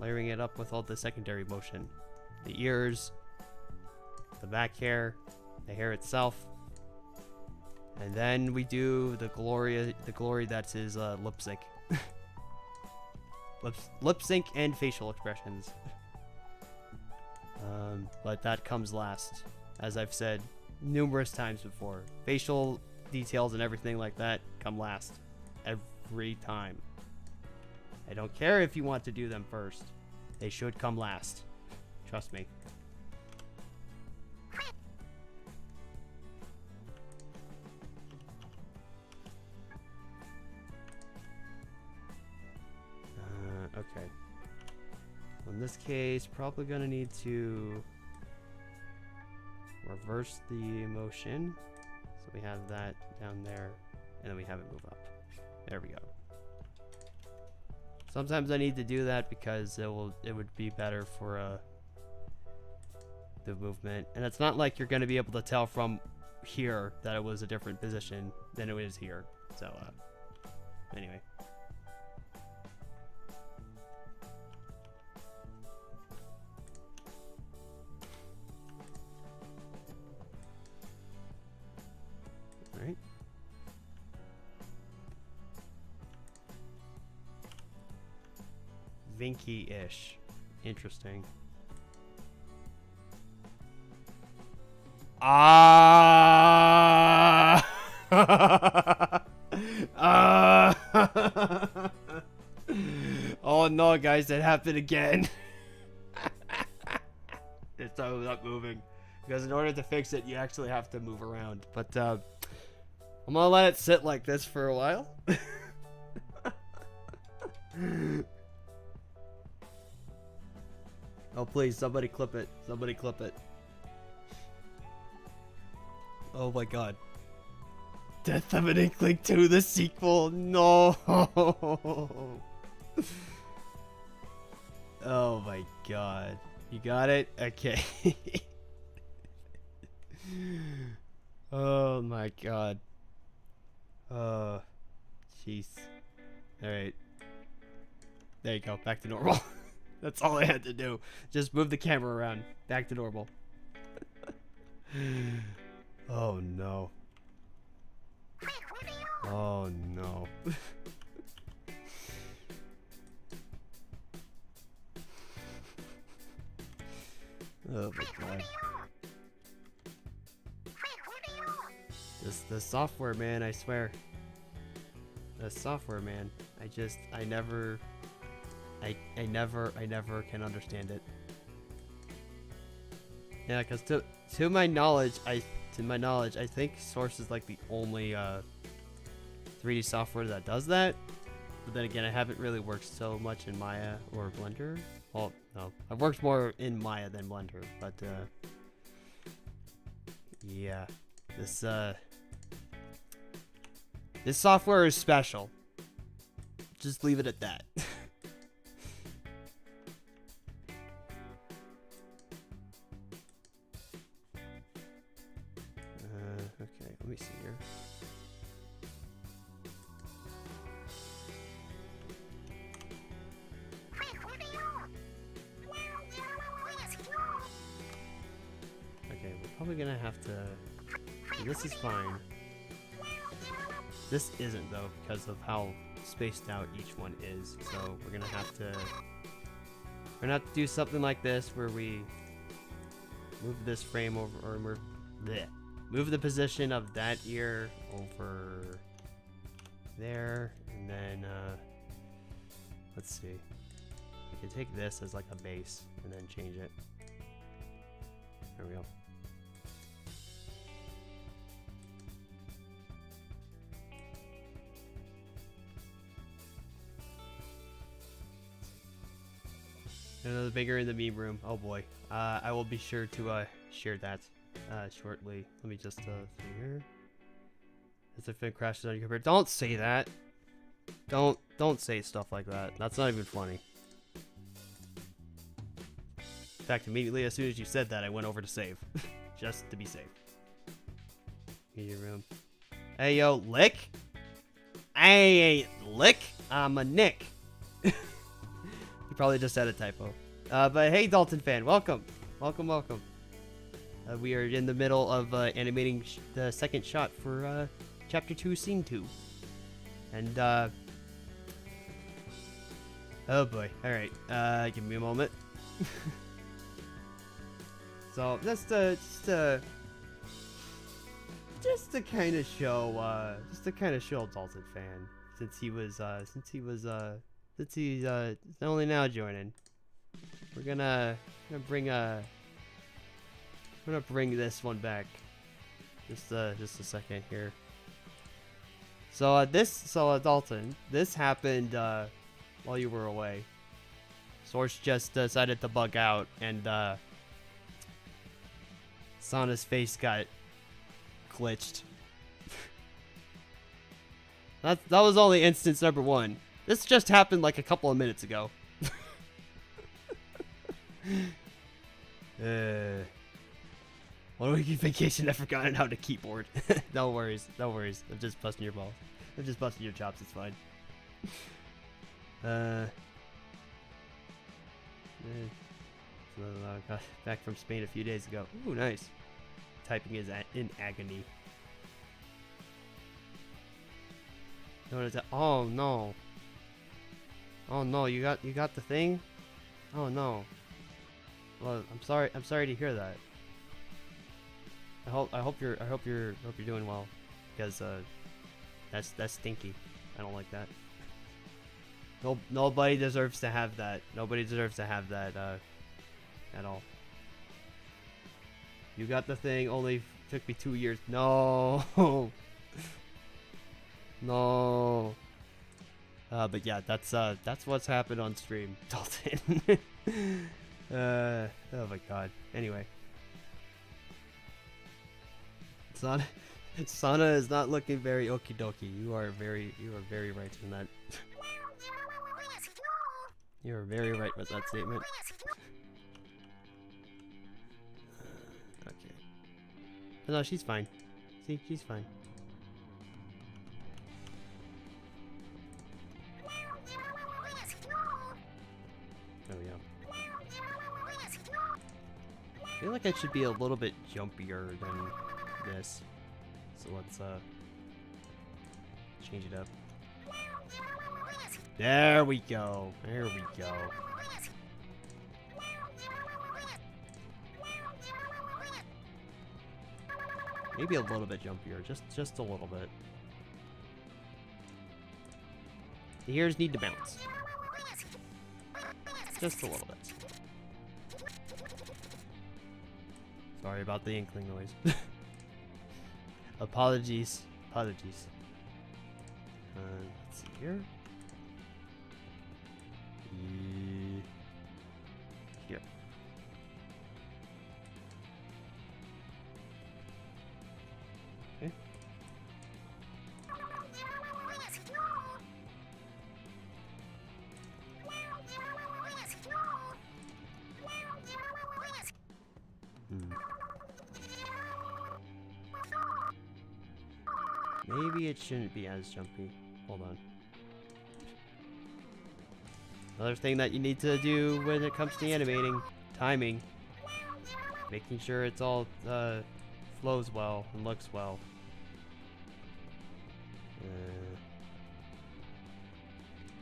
Speaker 1: Layering it up with all the secondary motion. The ears, the back hair, the hair itself. And then we do the glory that's his lip sync. lip sync and facial expressions. But that comes last, as I've said numerous times before. Facial details and everything like that come last every time. I don't care if you want to do them first. They should come last. Trust me. Okay. In this case, probably gonna need to reverse the motion. So we have that down there, and then we have it move up. There we go. Sometimes I need to do that because it would be better for the movement. And it's not like you're going to be able to tell from here that it was a different position than it was here. So, anyway. All right. Vinky-ish. Interesting. Ah! Oh no, guys, that happened again. It's not moving. Because in order to fix it, you actually have to move around. But I'm gonna let it sit like this for a while. Oh, please, somebody clip it. Somebody clip it. Oh my god. Death of an Inkling 2, the sequel. No. Oh my god. You got it? Okay. Oh my god. Oh, jeez. Alright. There you go. Back to normal. That's all I had to do. Just move the camera around. Back to normal. Oh no. Oh no. Oh my god. The software, man, I swear. The software, man. I never I never can understand it. Yeah, because to my knowledge, I think Source is like the only 3D software that does that. But then again, I haven't really worked so much in Maya or Blender. Well, no, I've worked more in Maya than Blender, but yeah, this software is special. Just leave it at that. Okay, let me see here. Okay, we're probably gonna have to... This is fine. This isn't, though, because of how spaced out each one is. So we're gonna have to do something like this where we move this frame over, or move the position of that ear over there, and then let's see. We can take this as like a base and then change it. There we go. Another bigger in the meme room. Oh boy. I will be sure to share that shortly. Let me just see here. As if it crashes on your computer. Don't say that. Don't say stuff like that. That's not even funny. In fact, immediately as soon as you said that, I went over to save. Just to be safe. Media room. Hey yo, Lick? Hey, Lick? I'm a Nick. You probably just had a typo. But hey, Dalton fan, welcome. Welcome. We are in the middle of animating the second shot for Chapter 2, Scene 2. And, oh boy. Alright, give me a moment. So, just to kind of show, Dalton fan, since he's only now joining. We're gonna bring this one back. Just a second here. So Dalton, this happened while you were away. Source just decided to bug out, and Sana's face got glitched. That was only instance number 1. This just happened like a couple of minutes ago. One week vacation, I've forgotten how to keyboard. No worries. I'm just busting your balls. I'm just busting your chops, it's fine. Got back from Spain a few days ago. Ooh, nice. Typing is in agony. Oh no. Oh no, you got the thing? Oh no. Well, I'm sorry to hear that. I hope you're doing well, because that's stinky. I don't like that. Nobody deserves to have that. Nobody deserves to have that at all. You got the thing, only took me 2 years. No. No. But yeah, that's what's happened on stream, Dalton. Oh my god. Anyway. Sana is not looking very okie dokie. You are very right in that. You are very right with that statement. Okay. But no, she's fine. See, she's fine. There we go. I feel like I should be a little bit jumpier than this. So let's change it up. There we go. There we go. Maybe a little bit jumpier, just a little bit. The ears need to bounce. Just a little bit. Sorry about the inkling noise. Apologies. Apologies. Let's see here. Here. Okay. Maybe it shouldn't be as jumpy. Hold on. Another thing that you need to do when it comes to animating, timing. Making sure it's all flows well and looks well.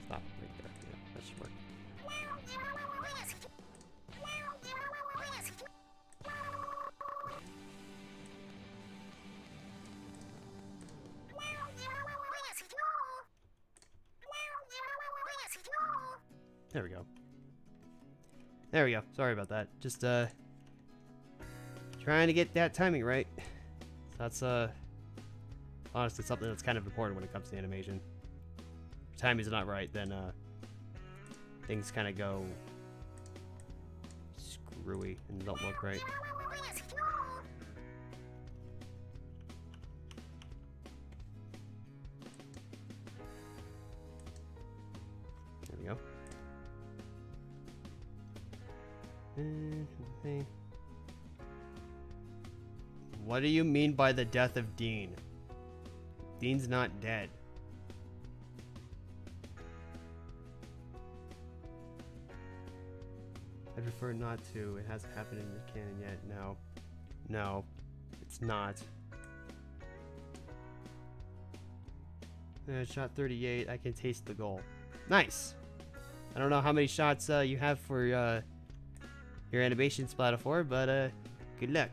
Speaker 1: Stop right there. Yeah, that should work. There we go. There we go. Sorry about that. Just trying to get that timing right. So that's honestly something that's kind of important when it comes to animation. If timing's not right, then things kind of go screwy and don't look right. There we go. What do you mean by the death of Dean? Dean's not dead. I prefer not to. It hasn't happened in the canon yet. No. No. It's not. Shot 38. I can taste the goal. Nice! I don't know how many shots you have for your animation Splatoon, but good luck.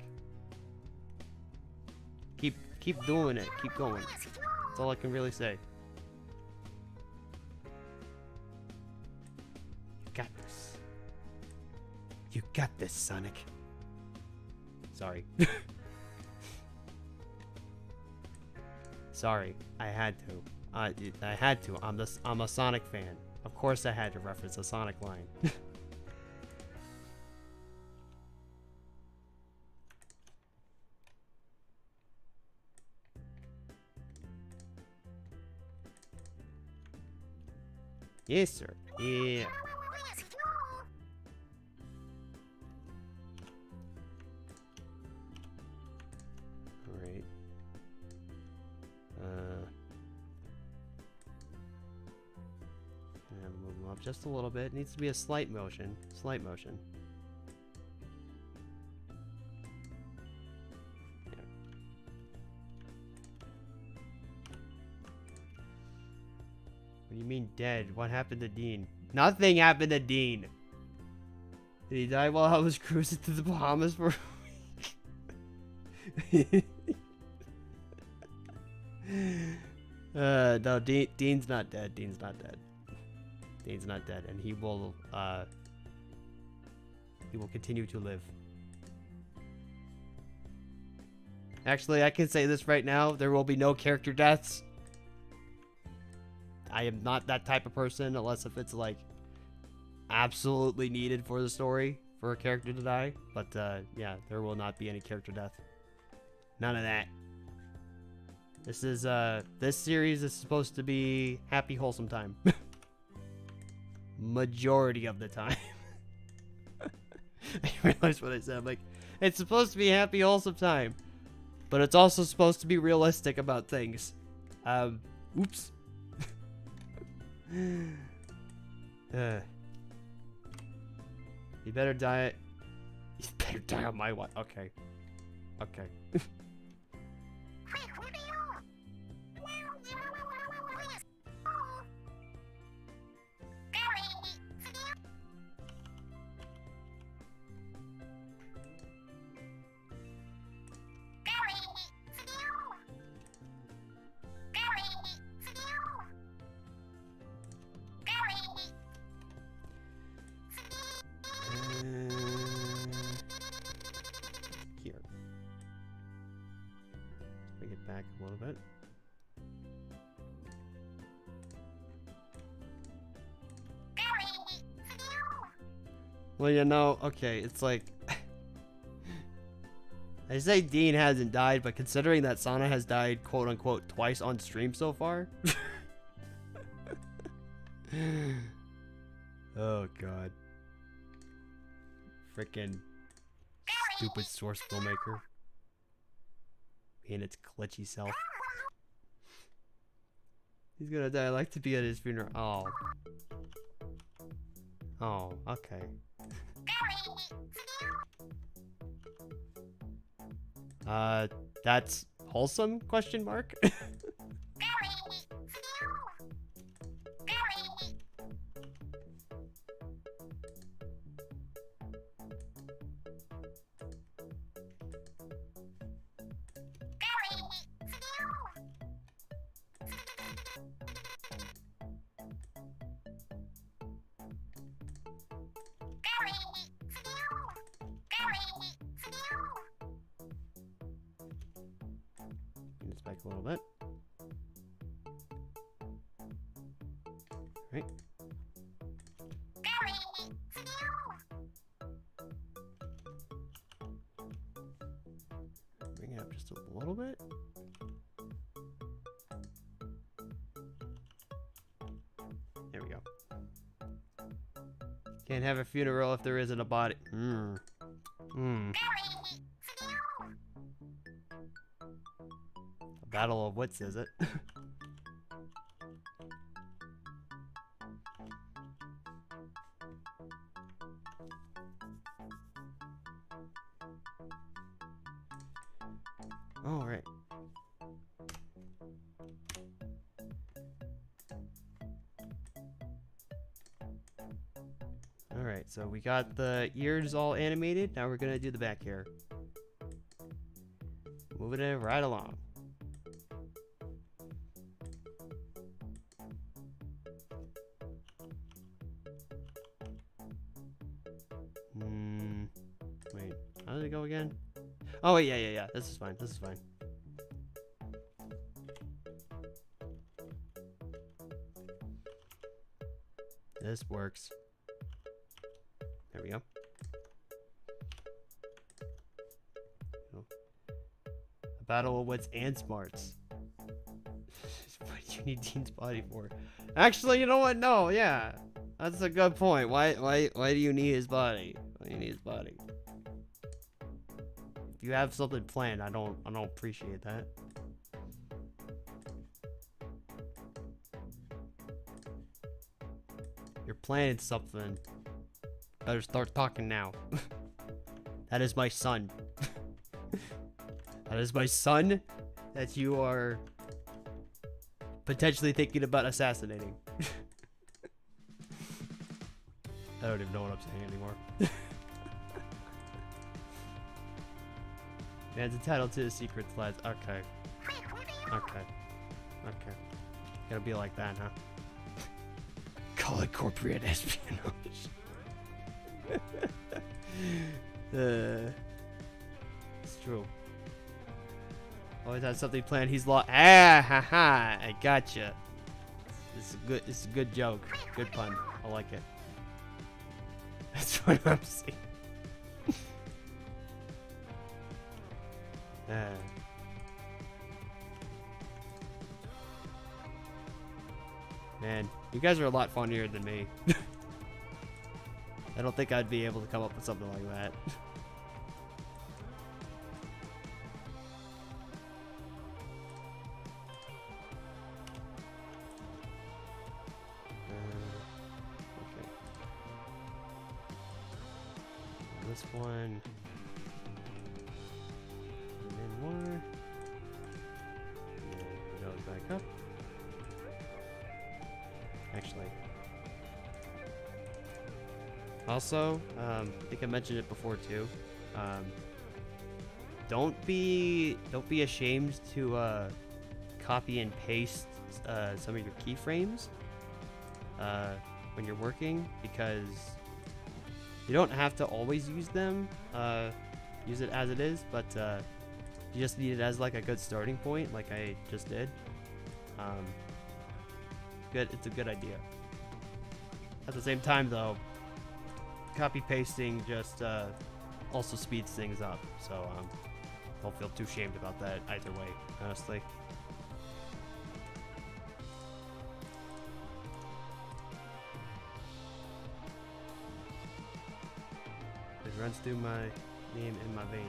Speaker 1: Keep doing it. Keep going. That's all I can really say. You got this. You got this, Sonic. Sorry. Sorry. I had to. I had to. I'm a Sonic fan. Of course I had to reference a Sonic line. Yes, sir. Yeah. Alright. Move them up just a little bit. Needs to be a slight motion. Slight motion. Yeah. What do you mean dead? What happened to Dean? Nothing happened to Dean. Did he die while I was cruising to the Bahamas for a week? No, Dean's not dead. Dean's not dead. Dean's not dead, and he will continue to live. Actually, I can say this right now: there will be no character deaths. I am not that type of person, unless if it's like absolutely needed for the story for a character to die. But yeah, there will not be any character death. None of that. This is this series is supposed to be happy, wholesome time. Majority of the time. I realized what I said. I'm like, it's supposed to be happy, wholesome time, but it's also supposed to be realistic about things. Oops. You better die. You better die on my watch. Okay. Okay. Well, you know, okay, it's like... I say Dean hasn't died, but considering that Sana has died, quote-unquote, twice on stream so far... Oh, God. Frickin' stupid source filmmaker. Being its glitchy self. He's gonna die. I'd like to be at his funeral. Oh. Oh, okay. That's wholesome? Question mark? This back a little bit. Right. Bring it up just a little bit. There we go. Can't have a funeral if there isn't a body. A battle of wits, is it? All right. All right, so we got the ears all animated. Now we're gonna do the back hair. Moving it right along. Wait, how did it go again? Oh, wait, yeah. This is fine. This is fine. This works. There we go. A battle of wits and smarts. What do you need Dean's body for? Actually, you know what? No, yeah. That's a good point. Why do you need his body? Why do you need his body? If you have something planned, I don't appreciate that. You're planning something. Better start talking now. That is my son. That is my son that you are potentially thinking about assassinating. I don't even know what I'm saying anymore. Man's entitled to his secrets, lads. Okay. Gotta be like that, huh? Call it corporate espionage. It's true. Always had something planned. He's lost. Ah, haha! I gotcha. It's a good joke. Good pun. I like it. That's what I'm saying. Man, you guys are a lot funnier than me. I don't think I'd be able to come up with something like that. Okay. This one. And then more. And then it goes back up. Actually. Also, I think I mentioned it before too. Don't be ashamed to copy and paste some of your keyframes when you're working, because you don't have to always use them. Use it as it is, but you just need it as like a good starting point, like I just did. It's a good idea. At the same time, though, copy pasting just also speeds things up, so don't feel too shamed about that either way, honestly. It runs through my name in my veins.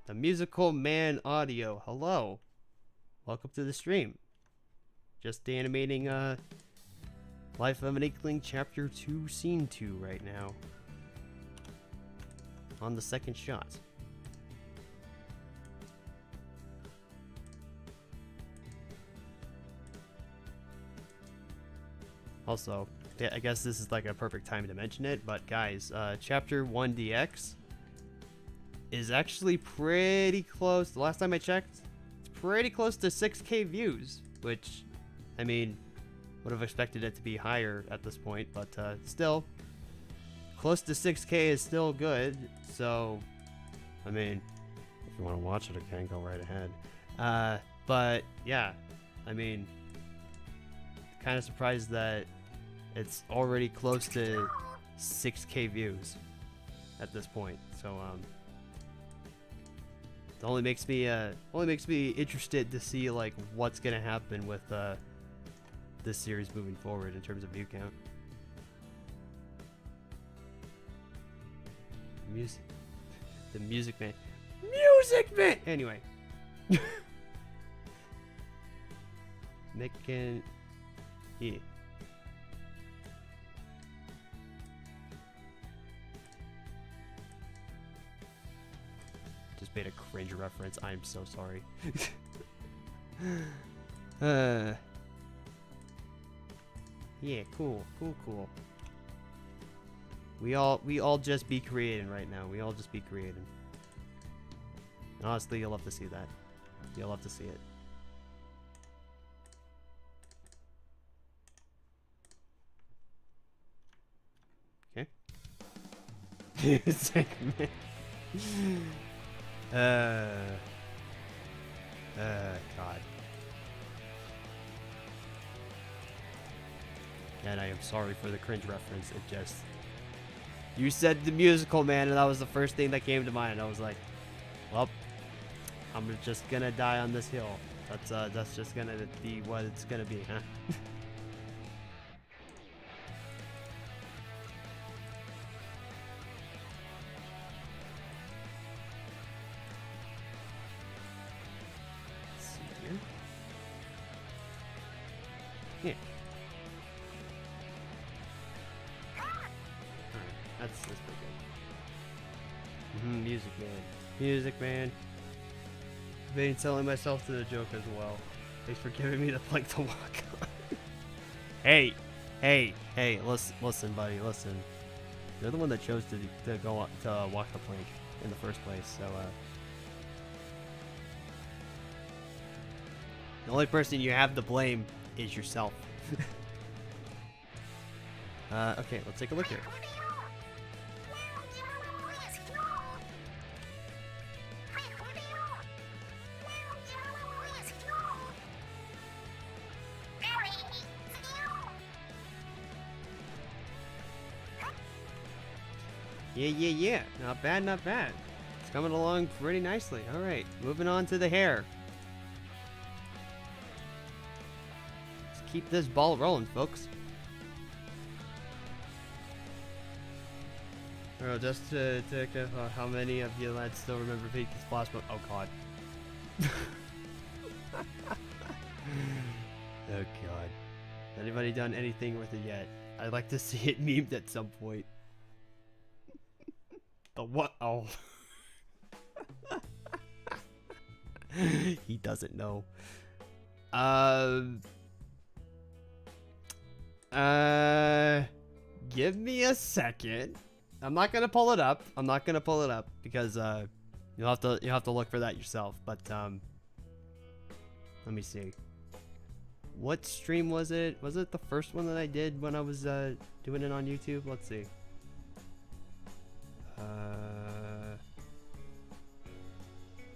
Speaker 1: The Musical Man Audio, hello. Welcome to the stream. Just animating Life of an Inkling Chapter 2 Scene 2 right now. On the second shot. Also, yeah, I guess this is like a perfect time to mention it, but guys, Chapter 1 DX is actually pretty close. The last time I checked, it's pretty close to 6K views, which, I mean, would have expected it to be higher at this point, but still, close to 6K is still good. So, I mean, if you want to watch it again, go right ahead. But yeah, I mean, kind of surprised that it's already close to 6K views at this point. So, it only makes me interested to see like what's gonna happen with this series moving forward in terms of view count. The Music Man. Music Man! Anyway. Nick and... Yeah. Just made a cringe reference. I'm so sorry. Yeah, cool. We all just be creating right now. We all just be creating. Honestly, you'll love to see that. You'll love to see it. Okay. Segment. God. And I am sorry for the cringe reference. It just... You said the musical man, and that was the first thing that came to mind. I was like, well, I'm just gonna die on this hill. That's just gonna be what it's gonna be, huh? Let's see here. Yeah. That's pretty good. Music Man. Music Man. I've been telling myself to the joke as well. Thanks for giving me the plank to walk on. Hey, listen, buddy, listen. You're the one that chose to go on, to walk the plank in the first place, so the only person you have to blame is yourself. Okay, let's take a look here. Yeah. Not bad. It's coming along pretty nicely. All right, moving on to the hair. Let's keep this ball rolling, folks. Oh, just to how many of you lads still remember Peaky Splash? Oh God. Oh God. Anybody done anything with it yet? I'd like to see it memed at some point. The what? Oh. He doesn't know. Give me a second. I'm not gonna pull it up. Because you'll have to look for that yourself. But let me see. What stream was it? Was it the first one that I did when I was doing it on YouTube? Let's see.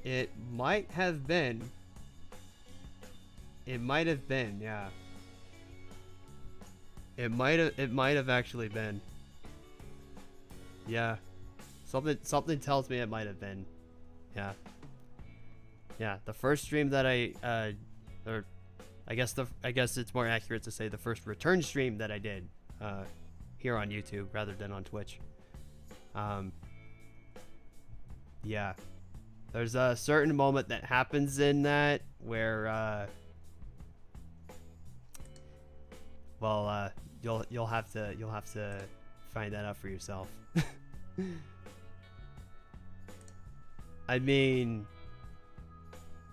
Speaker 1: It might have been. Yeah. It might have actually been. Yeah. Something tells me it might have been. Yeah. Yeah, the first stream that or I guess it's more accurate to say the first return stream that I did here on YouTube rather than on Twitch. Yeah. There's a certain moment that happens in that where well, you'll have to find that out for yourself. I mean,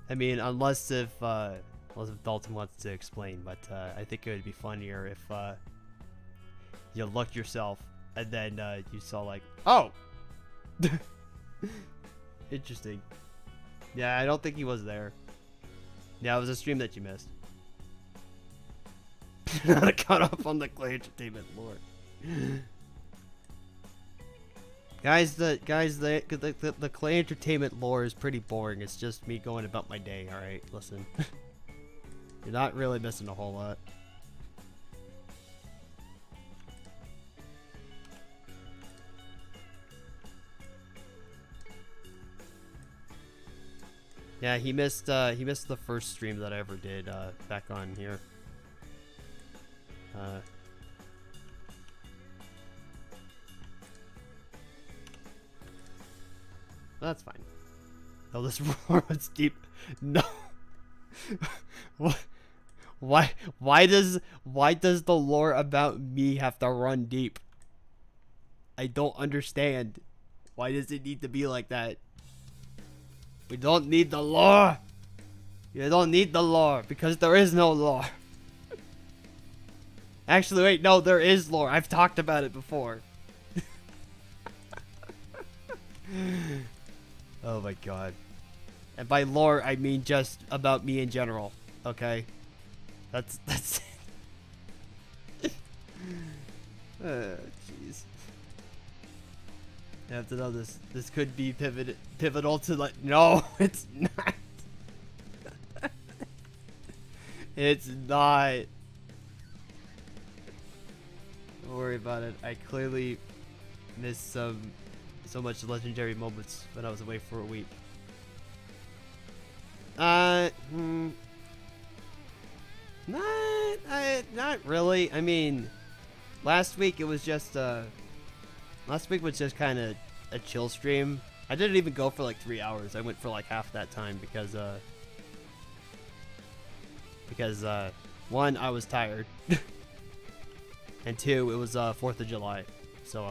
Speaker 1: unless if Dalton wants to explain, but I think it would be funnier if you looked yourself and then you saw like, oh, interesting. Yeah, I don't think he was there. Yeah, it was a stream that you missed. Not caught up on the Clay Entertainment lore. Guys, the Clay Entertainment lore is pretty boring. It's just me going about my day. All right, listen. You're not really missing a whole lot. Yeah, he missed the first stream that I ever did back on here. That's fine. Oh, this roar was deep. No. Why does the lore about me have to run deep? I don't understand. Why does it need to be like that? We don't need the lore. You don't need the lore because there is no lore. Actually, wait, no, there is lore. I've talked about it before. Oh my god. And by lore, I mean just about me in general. Okay? That's it. Jeez. You have to know this. This could be pivotal to like. No, it's not. It's not. Don't worry about it. I clearly missed so much legendary moments when I was away for a week. Not really. I mean, last week was just kind of a chill stream. I didn't even go for like 3 hours. I went for like half that time because one, I was tired, and two, it was 4th of July. So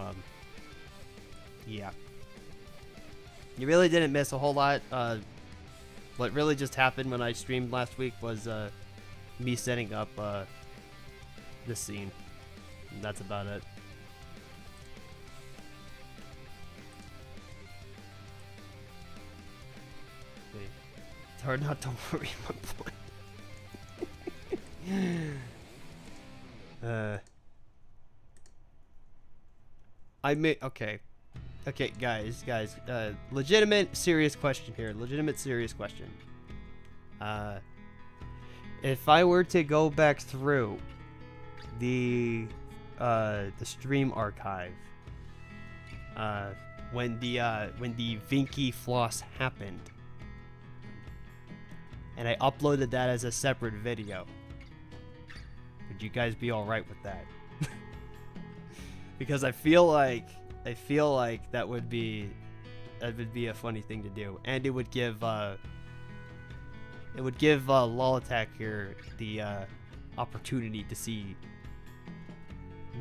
Speaker 1: yeah. You really didn't miss a whole lot. What really just happened when I streamed last week was me setting up this scene. And that's about it. Wait. It's hard not to worry, my boy. Okay. Okay, guys, legitimate, serious question here. Legitimate, serious question. If I were to go back through the stream archive, when the Vinky floss happened, and I uploaded that as a separate video, would you guys be all right with that? Because I feel like that would be a funny thing to do, and it would give Lolatak here the opportunity to see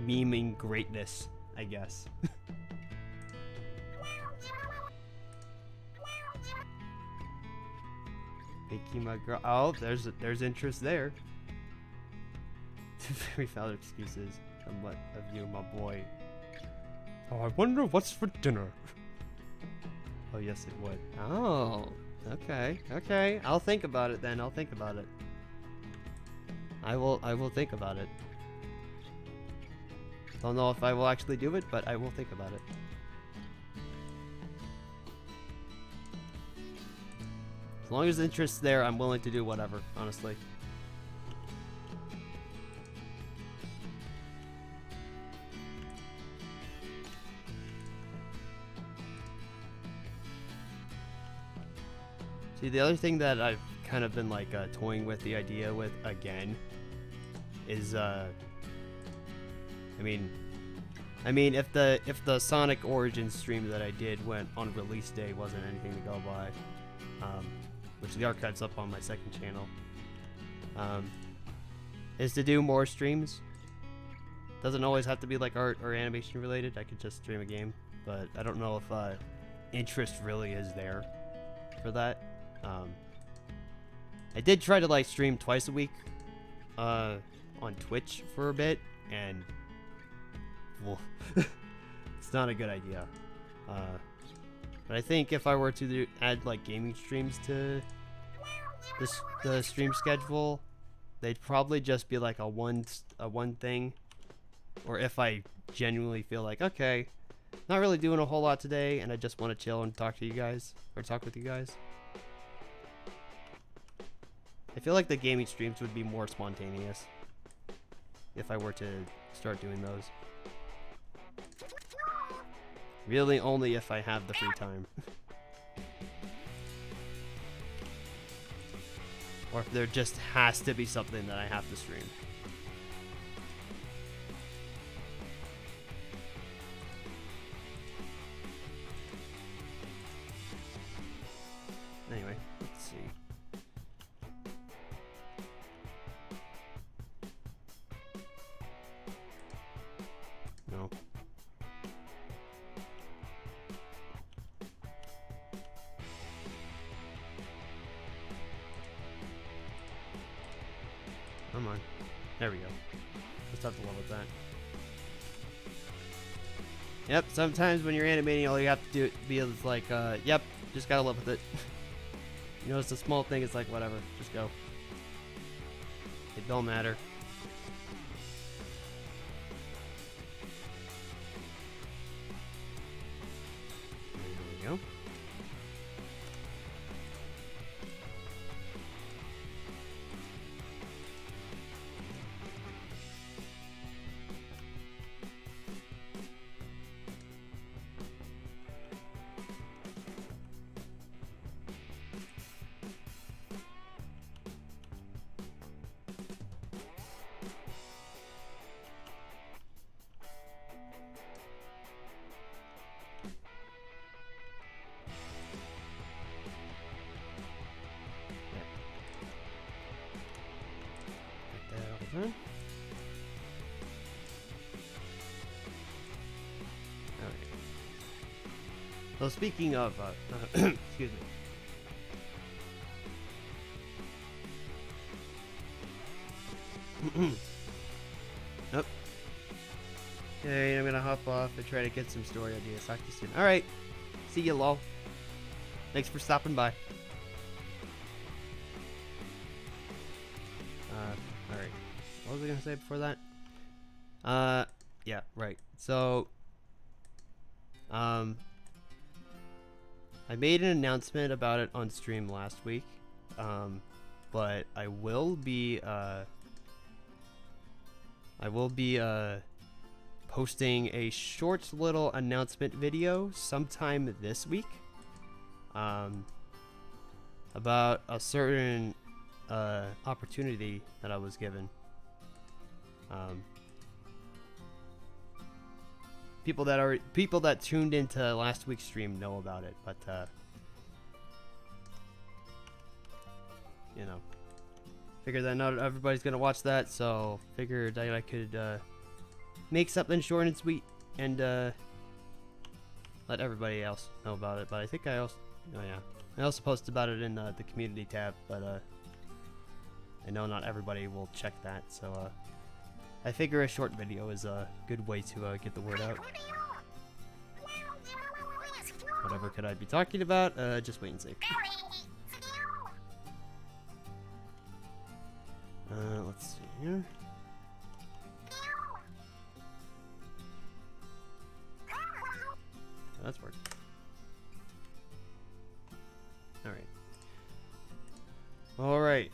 Speaker 1: memeing greatness, I guess. Thank you, my girl. Oh, there's interest there. Very valid excuses. Somewhat of you, my boy. Oh, I wonder what's for dinner. Oh, yes, it would. Oh, okay, okay. I'll think about it then. I'll think about it. I will think about it. Don't know if I will actually do it, but I will think about it. As long as the interest's there, I'm willing to do whatever, honestly. See, the other thing that I've kind of been like toying with the idea with again is I mean if the Sonic Origins stream that I did went on release day wasn't anything to go by, which the archive's up on my second channel, is to do more streams. Doesn't always have to be like art or animation related. I could just stream a game, but I don't know if interest really is there for that. I did try to like stream twice a week on Twitch for a bit, and well, it's not a good idea. But I think if I were to add like gaming streams to the stream schedule, they'd probably just be like a one thing. Or if I genuinely feel like, okay, not really doing a whole lot today, and I just want to chill and talk to you guys, or talk with you guys. I feel like the gaming streams would be more spontaneous if I were to start doing those. Really only if I have the free time. Or if there just has to be something that I have to stream. Anyway, let's see. No. Come on. There we go. Just have to live with that. Yep, sometimes when you're animating, all you have to do is like, yep, just gotta live with it. You know, it's a small thing, it's like, whatever, just go. It don't matter. There we go. Alright. So speaking of, excuse me. Nope. Okay, I'm gonna hop off and try to get some story ideas. Talk to you soon. Alright. See you, lol. Thanks for stopping by. Alright. What was I gonna say before that? Yeah, right. So, I made an announcement about it on stream last week, but I will be posting a short little announcement video sometime this week, about a certain opportunity that I was given. People that tuned into last week's stream know about it, but you know, figured that not everybody's gonna watch that, so figured that I could make something short and sweet and let everybody else know about it. But I think I also, oh yeah, I also posted about it in the community tab, but I know not everybody will check that, so I figure a short video is a good way to get the word out. Whatever could I be talking about? Just wait and see. Let's see here. That's working. Alright.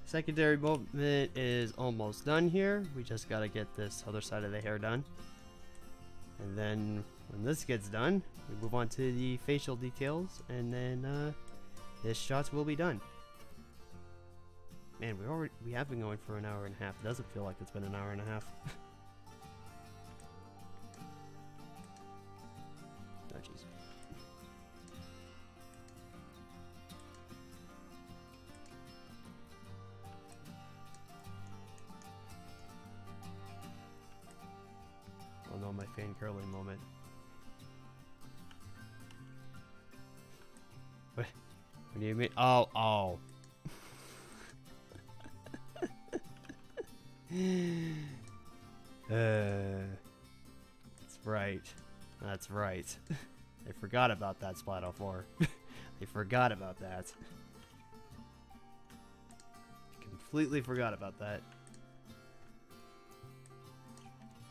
Speaker 1: Secondary movement is almost done here. We just gotta get this other side of the hair done. And then when this gets done, we move on to the facial details, and then this shot will be done. Man, we have been going for an hour and a half. It doesn't feel like it's been an hour and a half. Oh jeez. Oh no, my fangirling moment. What do you mean? Oh. That's right. That's right. I forgot about that, Splatoon 4. I forgot about that. Completely forgot about that.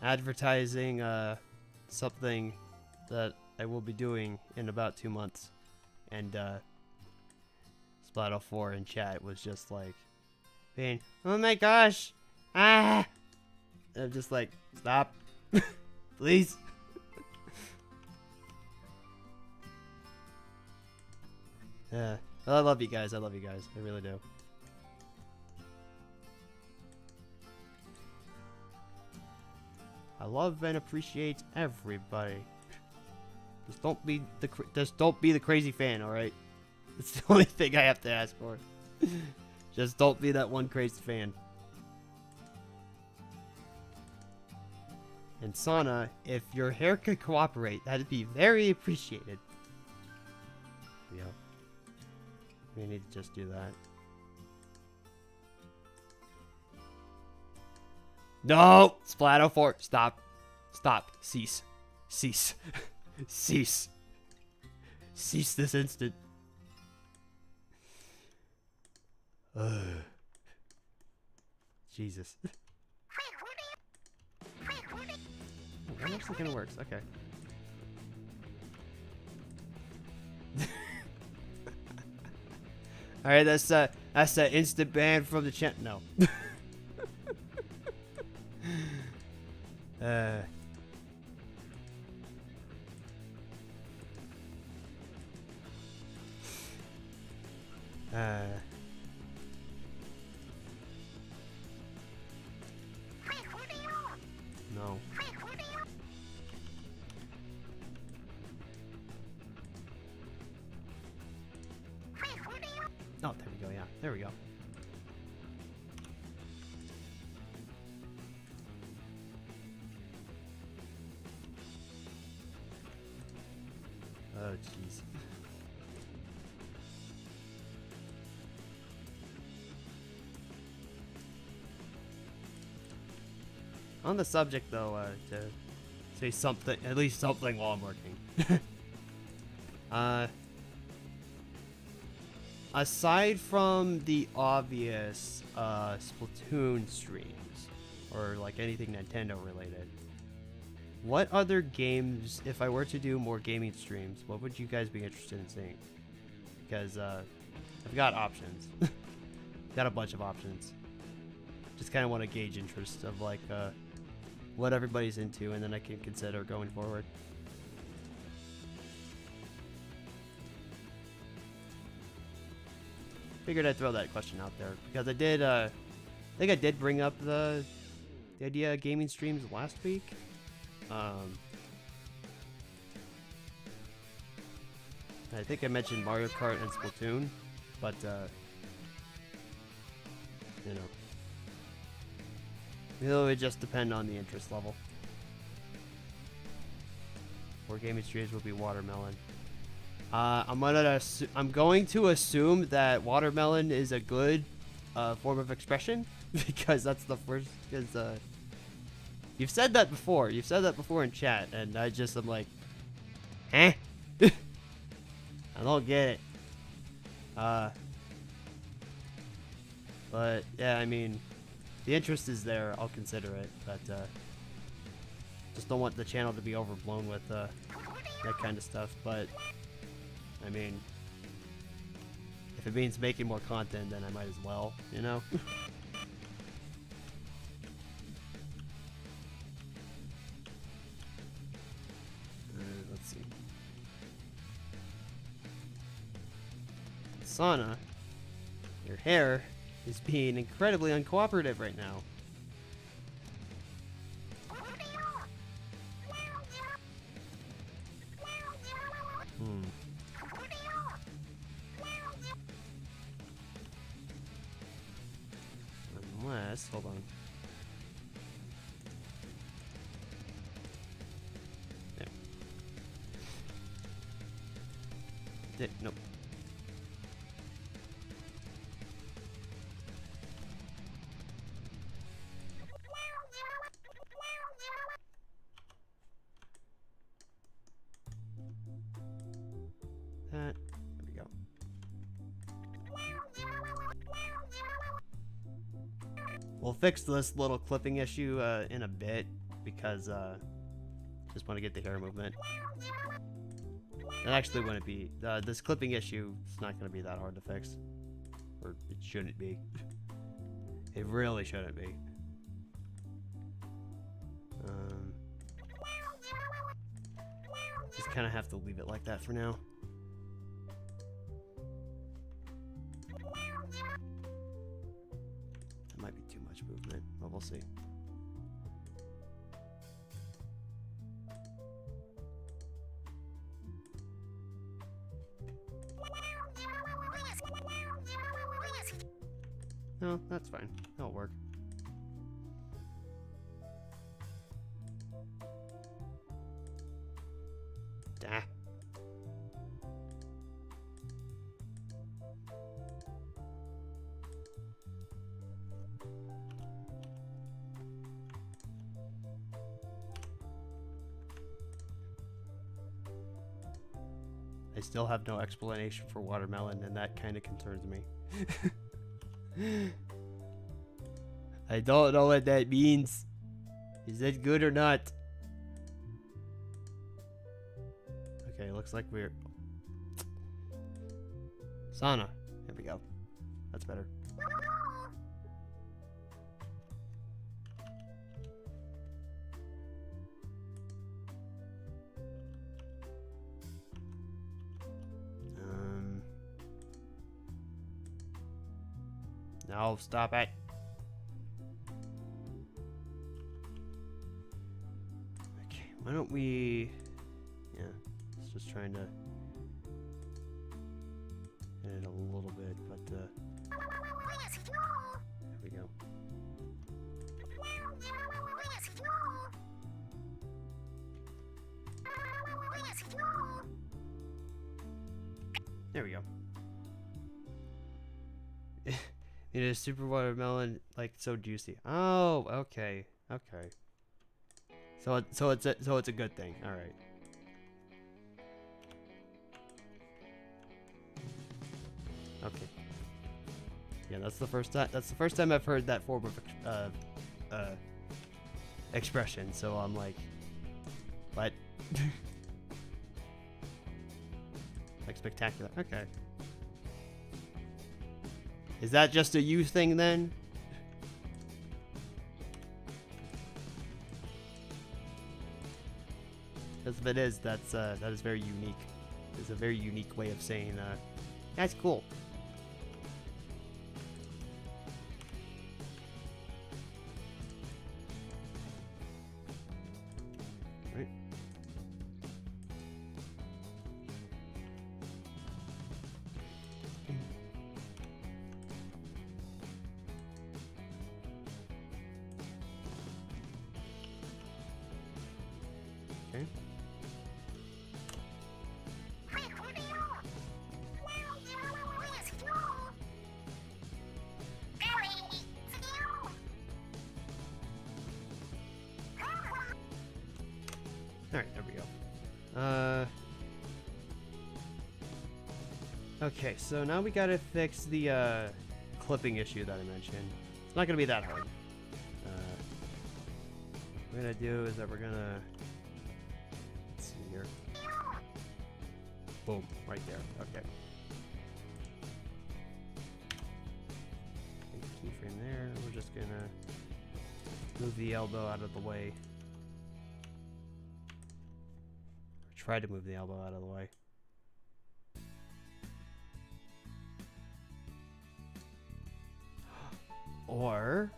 Speaker 1: Advertising something that I will be doing in about 2 months. And Splatoon 4 in chat was just like being, oh my gosh! Ah! And I'm just like, stop. Please. Yeah. Well, I love you guys. I love you guys. I really do. I love and appreciate everybody. Just don't be the crazy fan, all right? That's the only thing I have to ask for. Just don't be that one crazy fan. And Sana, if your hair could cooperate, that'd be very appreciated. Yeah. We need to just do that. No! Splatoon 4. Stop. Stop. Cease. Cease. Cease. Cease this instant. Jesus. That actually kind of works. Okay. All right, that's an instant ban from the chat. No. No. Oh, there we go. Yeah, there we go. Oh, jeez. On the subject, though, to say something, at least something while I'm working. Aside from the obvious Splatoon streams, or like anything Nintendo related, what other games, if I were to do more gaming streams, what would you guys be interested in seeing? Because I've got options. Got a bunch of options. Just kind of want to gauge interest of like what everybody's into, and then I can consider going forward. Figured I'd throw that question out there because I did. I think I did bring up the idea of gaming streams last week. I think I mentioned Mario Kart and Splatoon, but you know, it would just depend on the interest level. Or gaming streams will be watermelon. I'm going to assume that watermelon is a good form of expression because that's the first. Because you've said that before. You've said that before in chat, and I'm like, eh? I don't get it. But yeah, I mean, the interest is there. I'll consider it, but just don't want the channel to be overblown with that kind of stuff. But I mean, if it means making more content, then I might as well, you know? Let's see. Sana, your hair is being incredibly uncooperative right now. Unless, hold on. There. Nope. There we go. We'll fix this little clipping issue in a bit because just want to get the hair movement. That actually wouldn't be this clipping issue. It's not going to be that hard to fix, or it shouldn't be. It really shouldn't be. Just kind of have to leave it like that for now. That might be too much movement, but we'll see. No, that's fine. That'll work. Ah. I still have no explanation for watermelon, and that kind of concerns me. I don't know what that means. Is that good or not? Okay, looks like we're... Sana. There we go. That's better. No, stop it. Okay, why don't we... Yeah, it's just trying to edit a little bit, but there we go. There we go. It is super watermelon, like so juicy. Oh, okay, okay. So it's a good thing. All right. Okay. Yeah, that's the first time. That's the first time I've heard that form of expression. So I'm like, what? Like spectacular. Okay. Is that just a you thing then? Because if it is, that is very unique. It's a very unique way of saying that's cool. Right. Okay. Alright, there we go. Okay, so now we gotta fix the clipping issue that I mentioned. It's not gonna be that hard. What we're gonna do is that we're gonna... Let's see here. Boom, right there. Okay. Keyframe there. We're just gonna move the elbow out of the way. Try to move the elbow out of the way. Or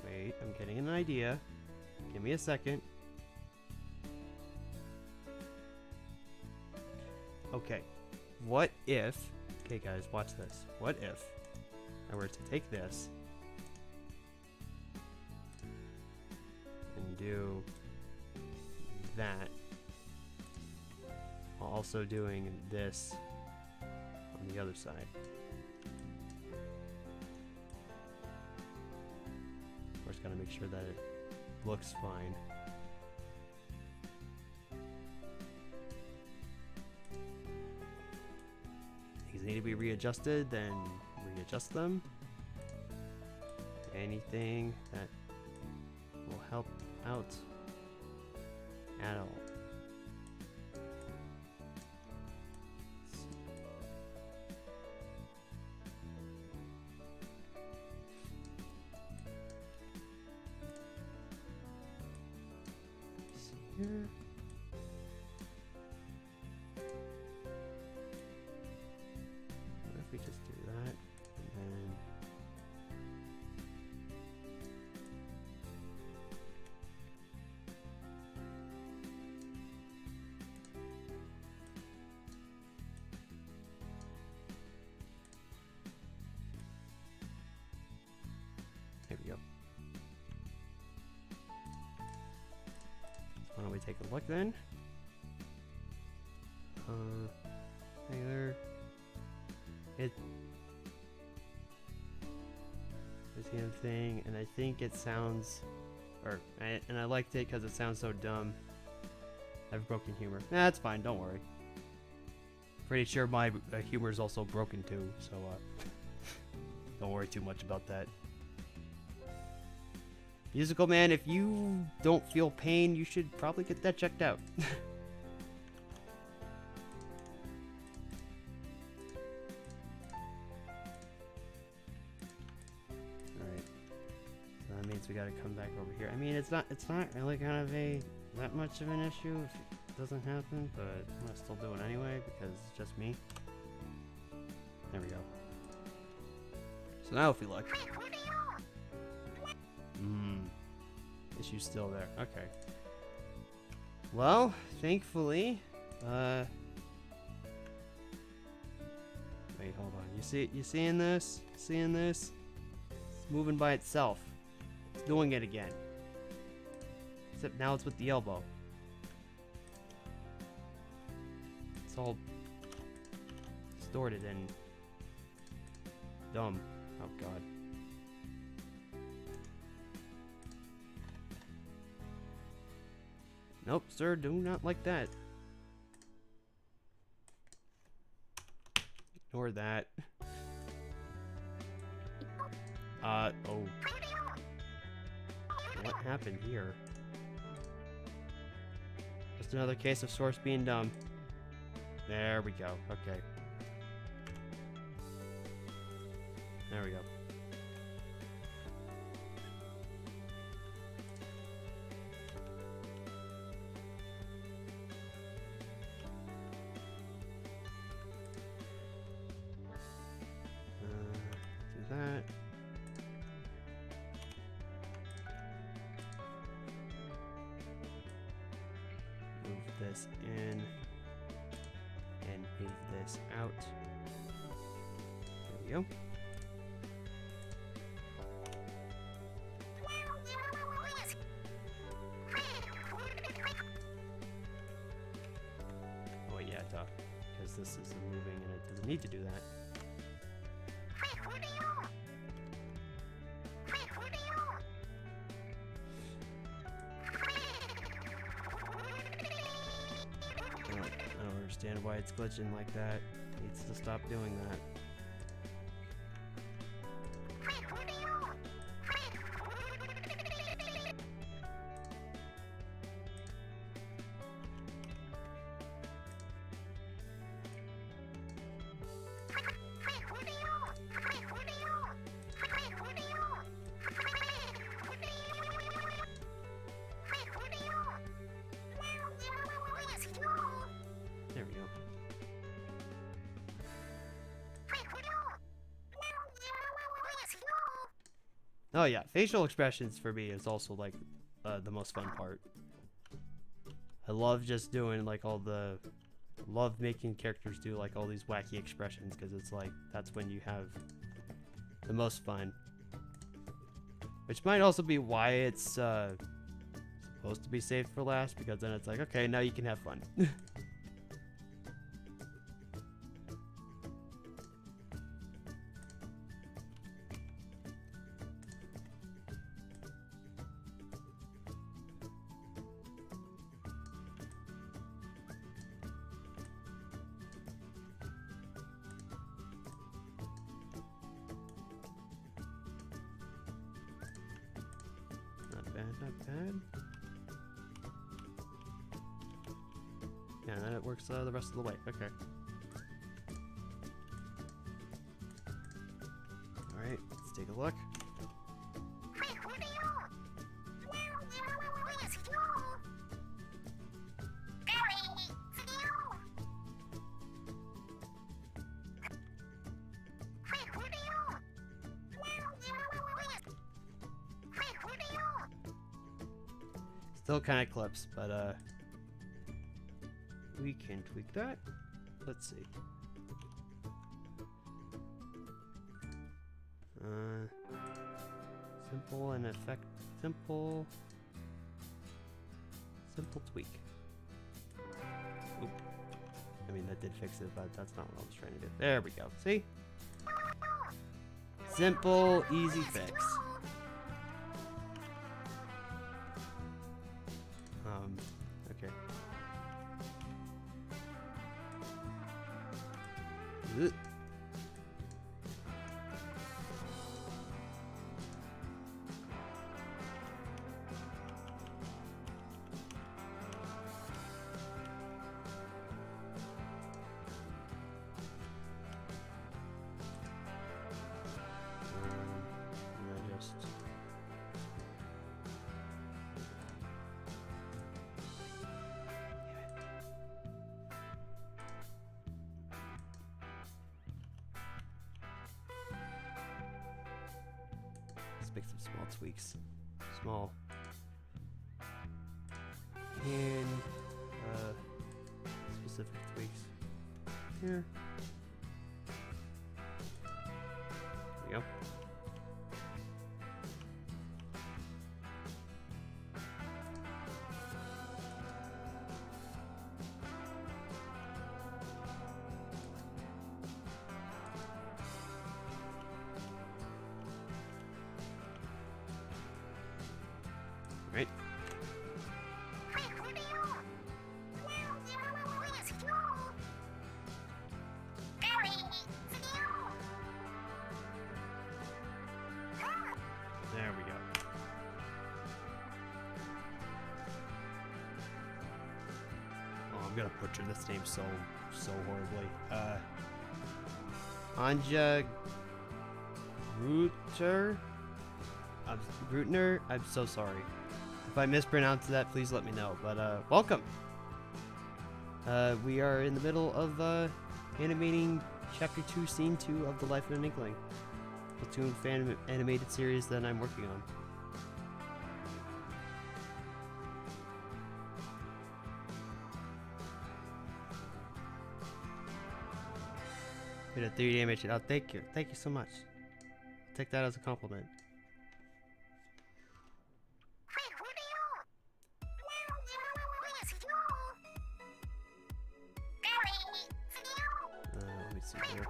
Speaker 1: wait, I'm getting an idea. Give me a second. Okay, what if, okay guys, watch this. What if I were to take this and do that while also doing this on the other side? Of course, gotta make sure that it looks fine. These need to be readjusted, then readjust them. Anything that will help out at all. Here. What if we just do that and then there we go. Why don't we take a look then? Taylor. It's the other thing, and I think it sounds, and I liked it because it sounds so dumb. I have broken humor. Nah, that's fine. Don't worry. Pretty sure my humor is also broken too, so don't worry too much about that. Musical man, if you don't feel pain, you should probably get that checked out. Alright. So that means we gotta come back over here. I mean, it's not really kind of that much of an issue if it doesn't happen, but I'm gonna still do it anyway because it's just me. There we go. So now if we look. Issue's still there. Okay. Well, thankfully, wait, hold on. You seeing this? Seeing this? It's moving by itself. It's doing it again. Except now it's with the elbow. It's all distorted and dumb. Oh god. Nope, sir, do not like that. Ignore that. Oh. What happened here? Just another case of Source being dumb. There we go, okay. There we go. That. Move this in and move this out. There we go. Oh yeah, duh. Because this is moving and it doesn't need to do that. I don't understand why it's glitching like that. It needs to stop doing that. There we go. Oh yeah, facial expressions for me is also like the most fun part. I love just doing like all the, love making characters do like all these wacky expressions because it's like that's when you have the most fun. Which might also be why it's supposed to be saved for last, because then it's like, okay, now you can have fun. Not bad. Yeah, and then it works the rest of the way. Okay. Alright, let's take a look. Still kind of clips, but we can tweak that. Let's see. Simple and effect. Simple tweak. Oop. I mean, that did fix it, but that's not what I was trying to do. There we go. See? Simple, easy fix. Okay. Ugh. Make some small tweaks. Small. And specific tweaks. Here. There we go. Right. There we go. Oh, I'm gonna butcher this name so horribly. Anja Grutner? I'm so sorry. If I mispronounce that, please let me know. But welcome. We are in the middle of animating Chapter 2, Scene 2 of The Life of an Inkling, Splatoon fan animated series that I'm working on. Did a 3D animation. Oh, thank you. Thank you so much. I'll take that as a compliment. Let me see here.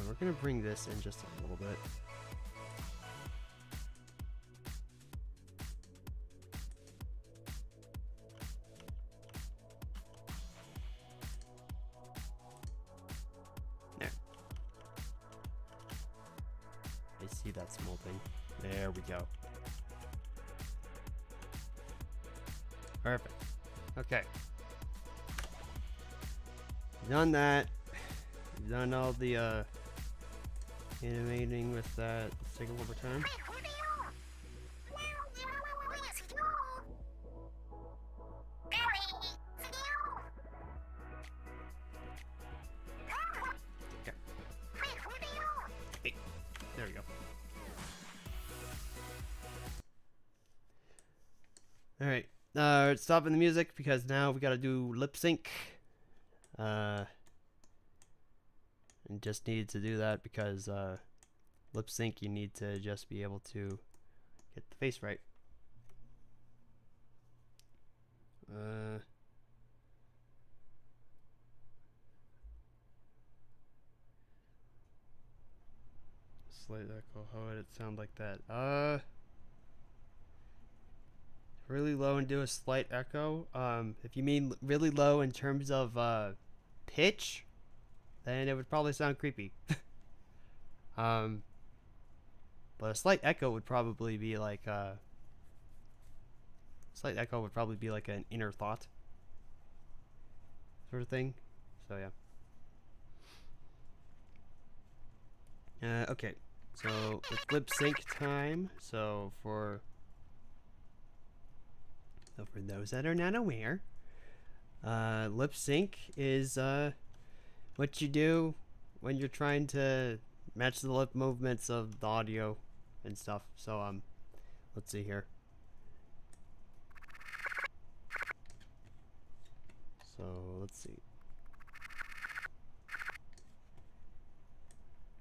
Speaker 1: We're gonna bring this in just a little bit. There. I see that small thing. There we go. Perfect. Okay. Done that. Done all the animating with that. Let's take a little more time. Okay. All right. Stopping the music because now we gotta do lip sync. And just needed to do that because lip sync you need to just be able to get the face right. Slight echo. How would it sound like that? Really low and do a slight echo. If you mean really low in terms of pitch, then it would probably sound creepy. But a slight echo would probably be like slight echo would probably be like an inner thought sort of thing. So yeah. Okay. So it's lip sync time. So for those that are not aware, lip sync is what you do when you're trying to match the lip movements of the audio and stuff. So let's see here. So let's see.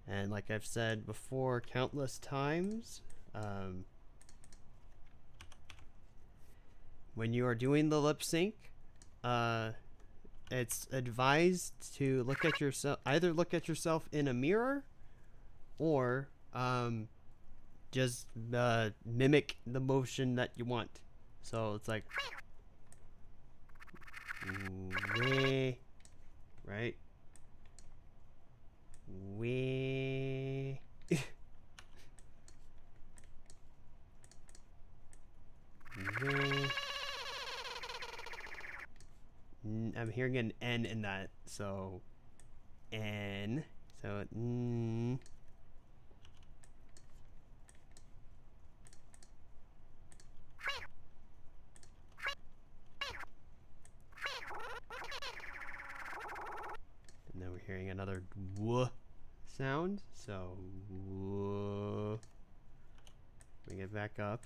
Speaker 1: And like I've said before countless times, when you are doing the lip sync, it's advised to look at yourself, either look at yourself in a mirror or just mimic the motion that you want. So it's like right? I'm hearing an N in that, so N. So And then we're hearing another W sound. So W. Bring it back up.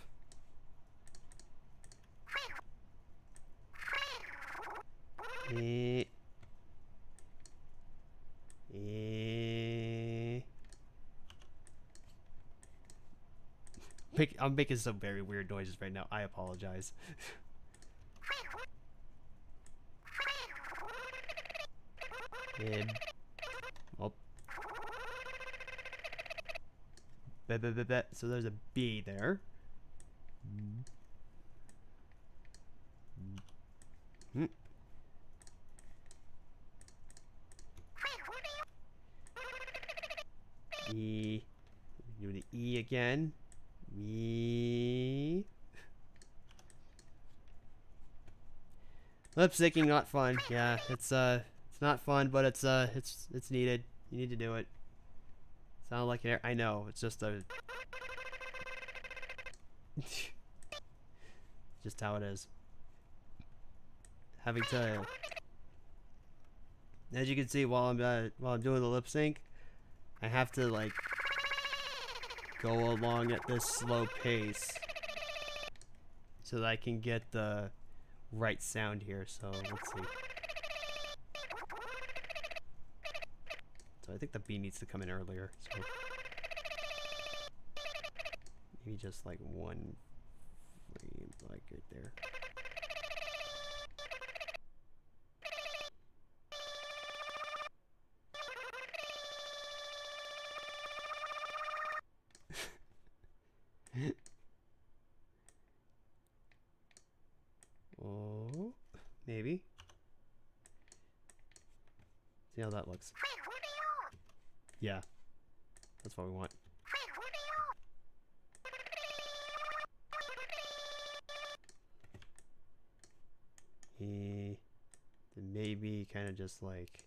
Speaker 1: I'm making some very weird noises right now. I apologize. Oh. So there's a B there. E. Do the E again. E. Lip syncing not fun. Yeah, it's not fun, but it's needed. You need to do it. Sound like an I know. It's just a just how it is. Having to, as you can see, while I'm doing the lip sync, I have to like go along at this slow pace so that I can get the right sound here. So let's see. So I think the B needs to come in earlier. So maybe just like one frame, like right there. Oh, maybe. See how that looks. Yeah, that's what we want. Then maybe kind of just like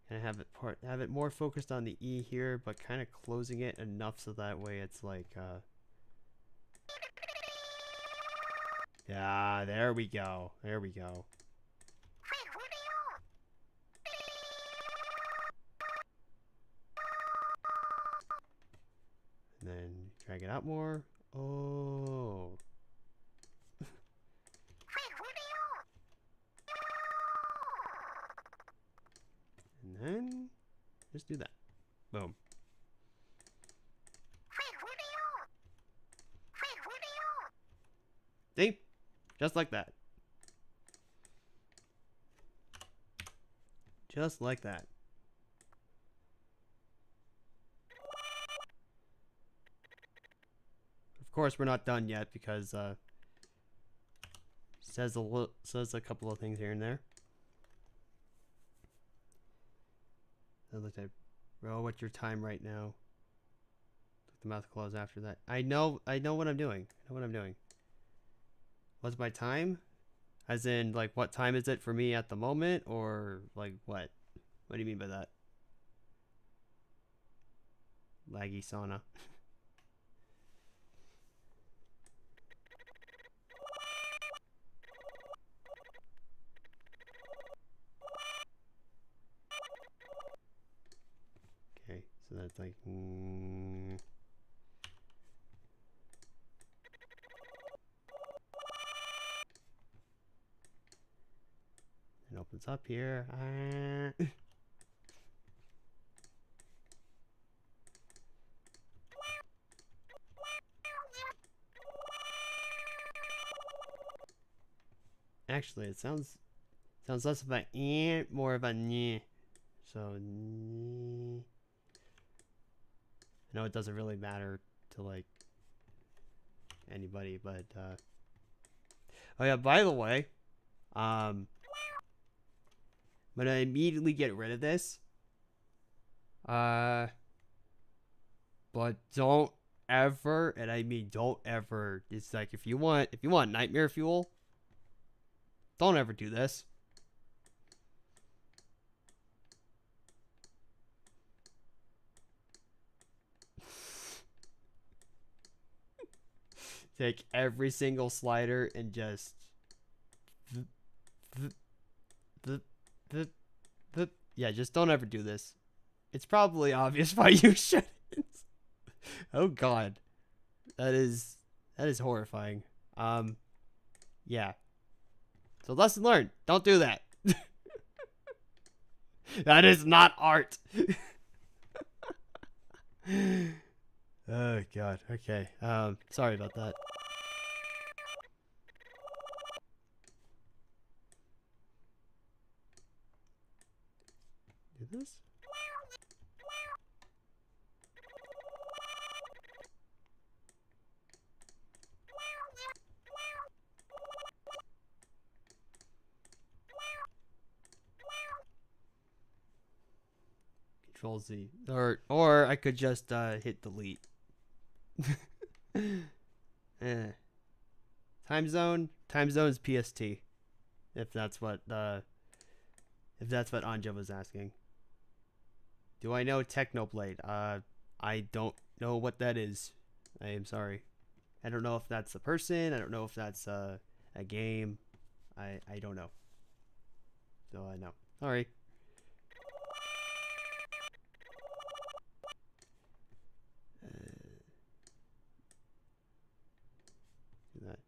Speaker 1: kind of have it more focused on the E here, but kind of closing it enough so that way it's like yeah, there we go. There we go. And then drag it out more. Oh. just do that. Boom. See? Just like that. Just like that. Of course, we're not done yet because says a couple of things here and there. Bro, what's your time right now? The mouth close after that. I know what I'm doing. What's my time? As in, like, what time is it for me at the moment? Or, like, what? What do you mean by that? Laggy sauna. Okay, so that's like... It opens up here. Actually, it sounds less of a more of a nyeh. So I know it doesn't really matter to like anybody, but oh yeah, by the way, I'm gonna immediately get rid of this. But don't ever, and I mean don't ever. It's like if you want nightmare fuel, don't ever do this. Take every single slider and just yeah, just don't ever do this. It's probably obvious why you shouldn't. Oh god. That is horrifying. Yeah. So lesson learned, don't do that. That is not art. Oh god. Okay. Sorry about that. Do this? Control Z. Or I could just hit delete. Time zone is PST. If that's what Anja was asking. Do I know Technoblade? I don't know what that is. I am sorry. I don't know if that's a person. I don't know if that's a game. I don't know. So I know. Sorry. Do that.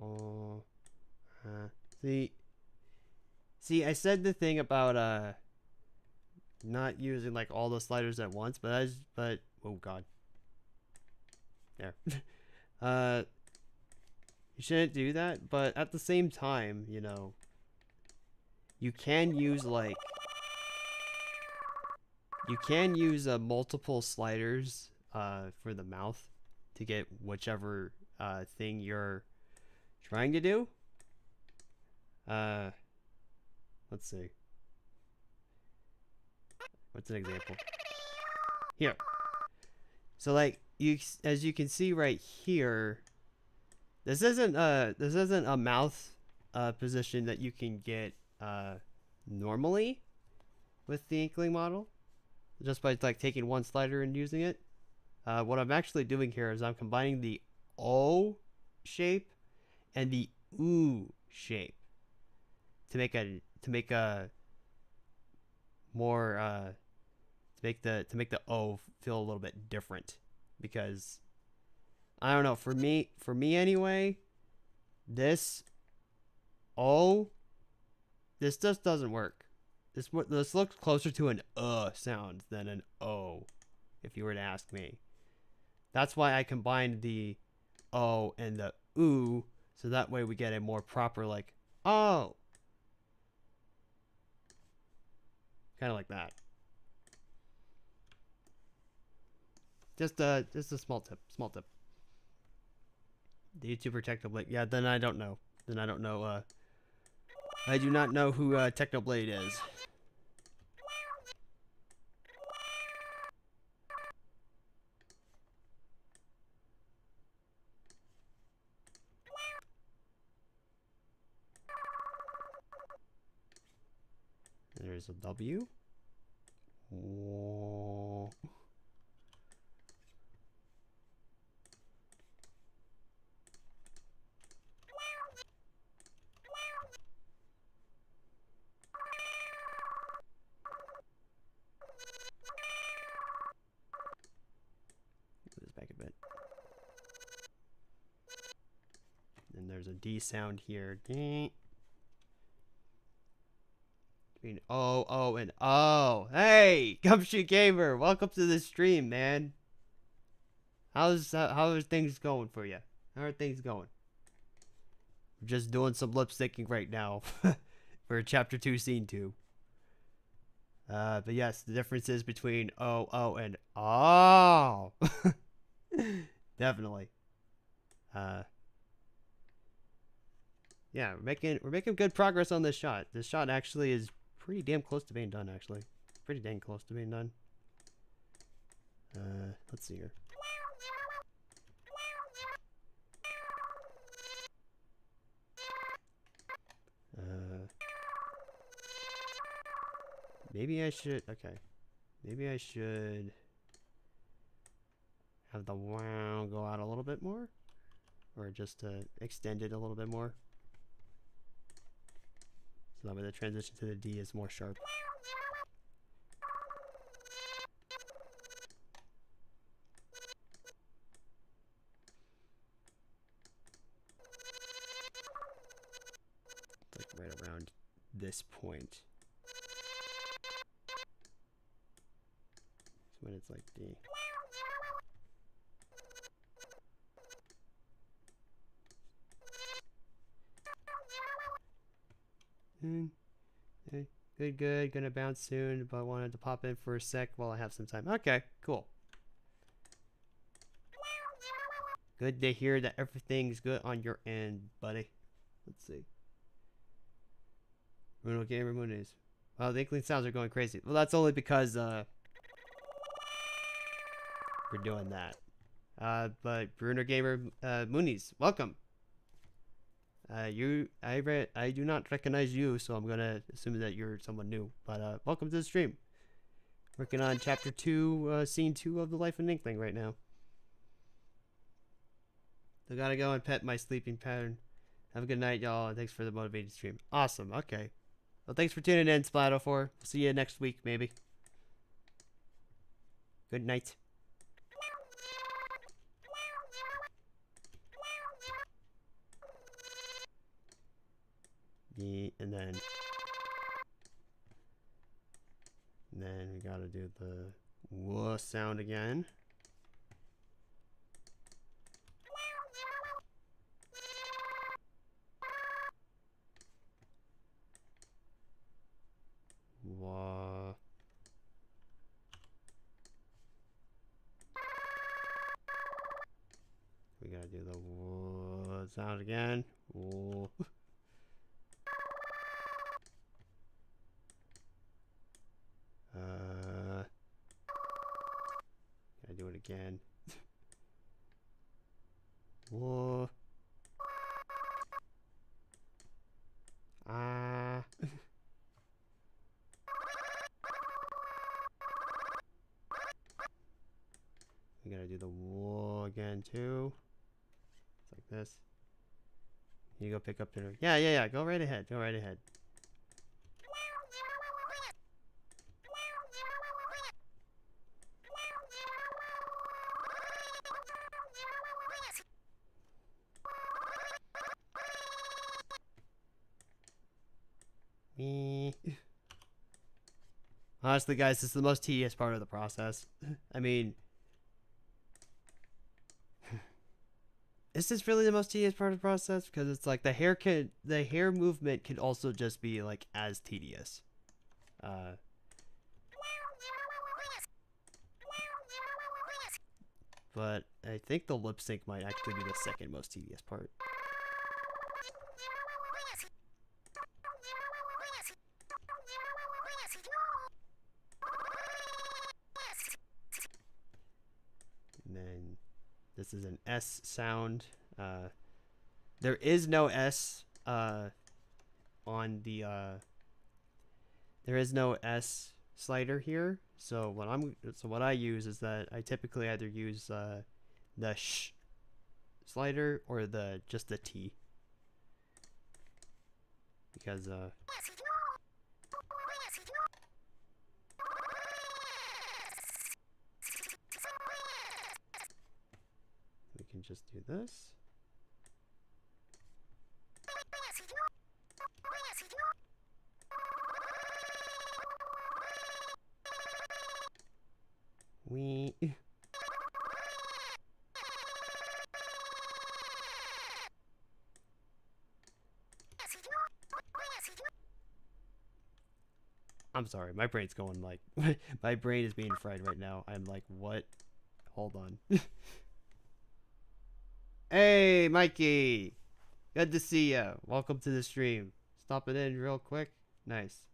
Speaker 1: Oh, see, I said the thing about not using like all the sliders at once, but oh god, there. You shouldn't do that, but at the same time, you know, you can use multiple sliders for the mouth to get whichever thing you're trying to do. Let's see. What's an example? Here. So like as you can see right here, this isn't a mouth position that you can get normally with the Inkling model, just by like taking one slider and using it. What I'm actually doing here is I'm combining the O shape and the U shape to make a more to make the O feel a little bit different, because I don't know, for me anyway, this O, this just doesn't work. This looks closer to an sound than an O, if you were to ask me. That's why I combined the O and the oo, so that way we get a more proper, like, oh, kind of like that. Just a small tip. The YouTuber Technoblade. Yeah, then I don't know. I do not know who Technoblade is. There's a W. Whoa. Move this back a bit. And there's a D sound here. Between O and O. Hey, Gumshoe Gamer, welcome to the stream, man. How are things going for you? How are things going? We're just doing some lip syncing right now for Chapter 2, Scene 2. But yes, the differences between O and O. Definitely. Yeah, we're making good progress on this shot. This shot actually is pretty damn close to being done, actually. Pretty dang close to being done. Let's see here. Maybe I should, okay. Maybe I should have the wow go out a little bit more, or just extend it a little bit more. So that way the transition to the D is more sharp. Like right around this point. When it's like D. Good. Gonna bounce soon, but wanted to pop in for a sec while I have some time. Okay, cool. Good to hear that everything's good on your end, buddy. Let's see. Bruno Gamer Moonies. Oh, the Inkling sounds are going crazy. Well, that's only because we're doing that. But Bruno Gamer Moonies, welcome. I do not recognize you, so I'm gonna assume that you're someone new. But welcome to the stream. Working on Chapter 2, Scene 2 of the Life of an Inkling right now. So gotta go and pet my sleeping pattern. Have a good night, y'all, and thanks for the motivated stream. Awesome. Okay. Well, thanks for tuning in, Splatoon 4. We'll see you next week, maybe. Good night. Yeah, and then we gotta do the whoa sound again. Whoa. We gotta do the whoa sound again. Whoa. Gotta do it again. Whoa. Ah. We gotta do the whoa again too. It's like this. You go pick up dinner. Yeah. Go right ahead. Me. Honestly, guys, this is the most tedious part of the process. I mean, is this really the most tedious part of the process? Because it's like the hair movement can also just be like as tedious. But I think the lip sync might actually be the second most tedious part. And then this is an S sound. There is no S on the there is no S slider here. So what I use is that I typically either use the sh slider or just the T, because we can just do this. I'm sorry, my brain's going like my brain is being fried right now. I'm like, what? Hold on. Hey, Mikey. Good to see you. Welcome to the stream. Stopping in real quick. Nice.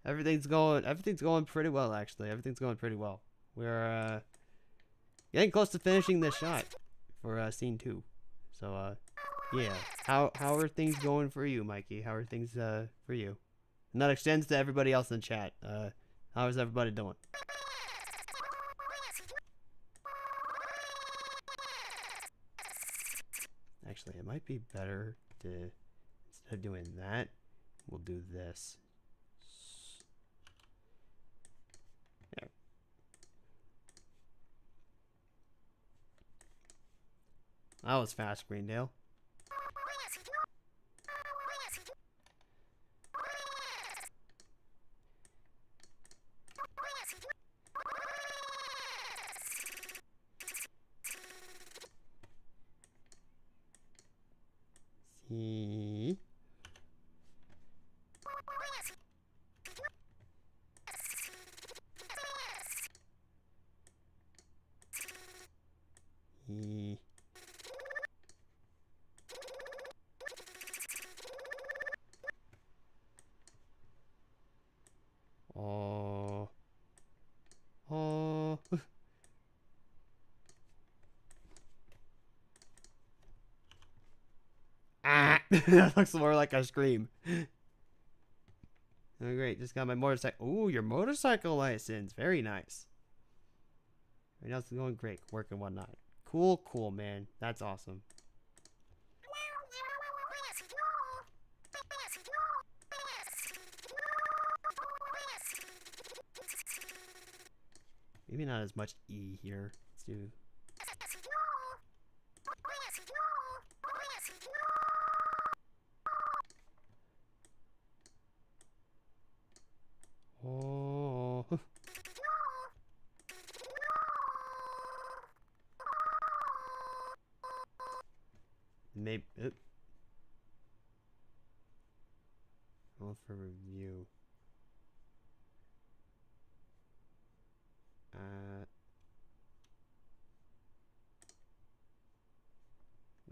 Speaker 1: Everything's going pretty well, actually. Everything's going pretty well. We're getting close to finishing this shot for scene 2. So yeah. How are things going for you, Mikey? How are things for you? And that extends to everybody else in the chat. How is everybody doing? Actually, it might be better to, instead of doing that, we'll do this. There. That was fast, Greendale. See. Oh. Oh. Ah! That looks more like a scream. Oh, great. Just got my motorcycle. Ooh, your motorcycle license. Very nice. Right now it's going great. Work and whatnot. Cool, cool, man. That's awesome. Maybe not as much E here. Let's do. Oh. Maybe. All for review.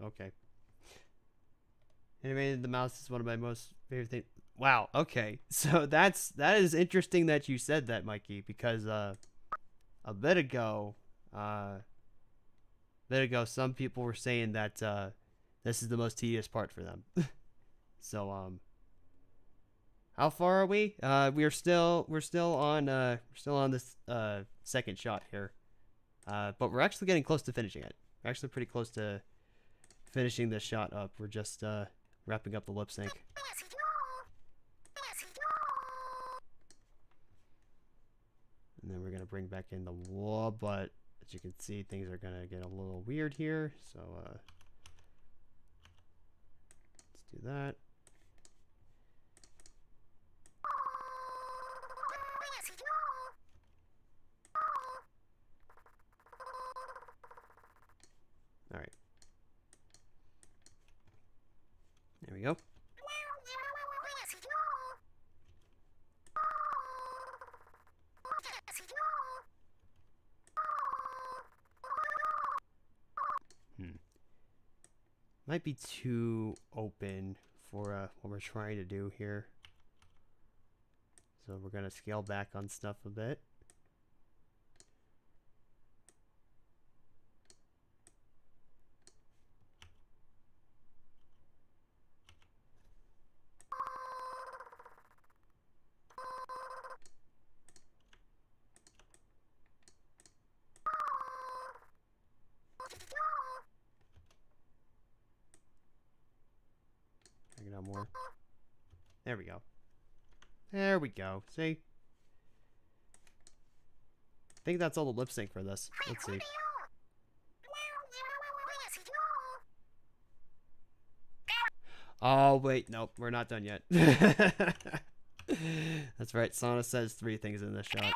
Speaker 1: Okay. Animated the mouse is one of my most favorite things. Wow. Okay. So that is interesting that you said that, Mikey, because a bit ago, some people were saying that this is the most tedious part for them. So how far are we? We're still on this second shot here, but we're actually getting close to finishing it. We're actually pretty close to finishing this shot up. We're just wrapping up the lip sync. And then we're gonna bring back in the wall, but as you can see, things are gonna get a little weird here. So let's do that. Might be too open for what we're trying to do here. So we're gonna scale back on stuff a bit. Bring it out more. There we go. There we go. See? I think that's all the lip sync for this. Let's see. Oh, wait. Nope. We're not done yet. That's right. Sana says 3 things in this shot.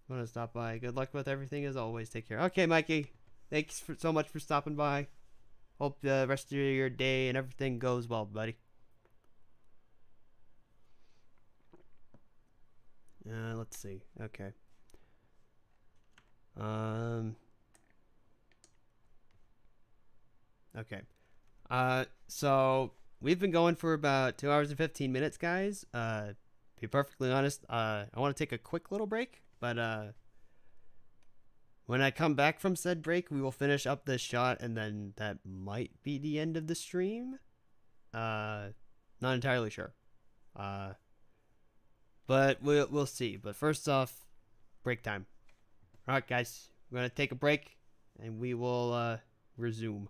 Speaker 1: Want to stop by. Good luck with everything as always. Take care. Okay, Mikey. Thanks so much for stopping by. Hope the rest of your day and everything goes well, buddy. Let's see. Okay. Okay. So we've been going for about 2 hours and 15 minutes, guys. To be perfectly honest, I want to take a quick little break, but when I come back from said break, we will finish up this shot, and then that might be the end of the stream. Not entirely sure. But we'll see. But first off, break time. All right, guys, we're gonna take a break, and we will resume.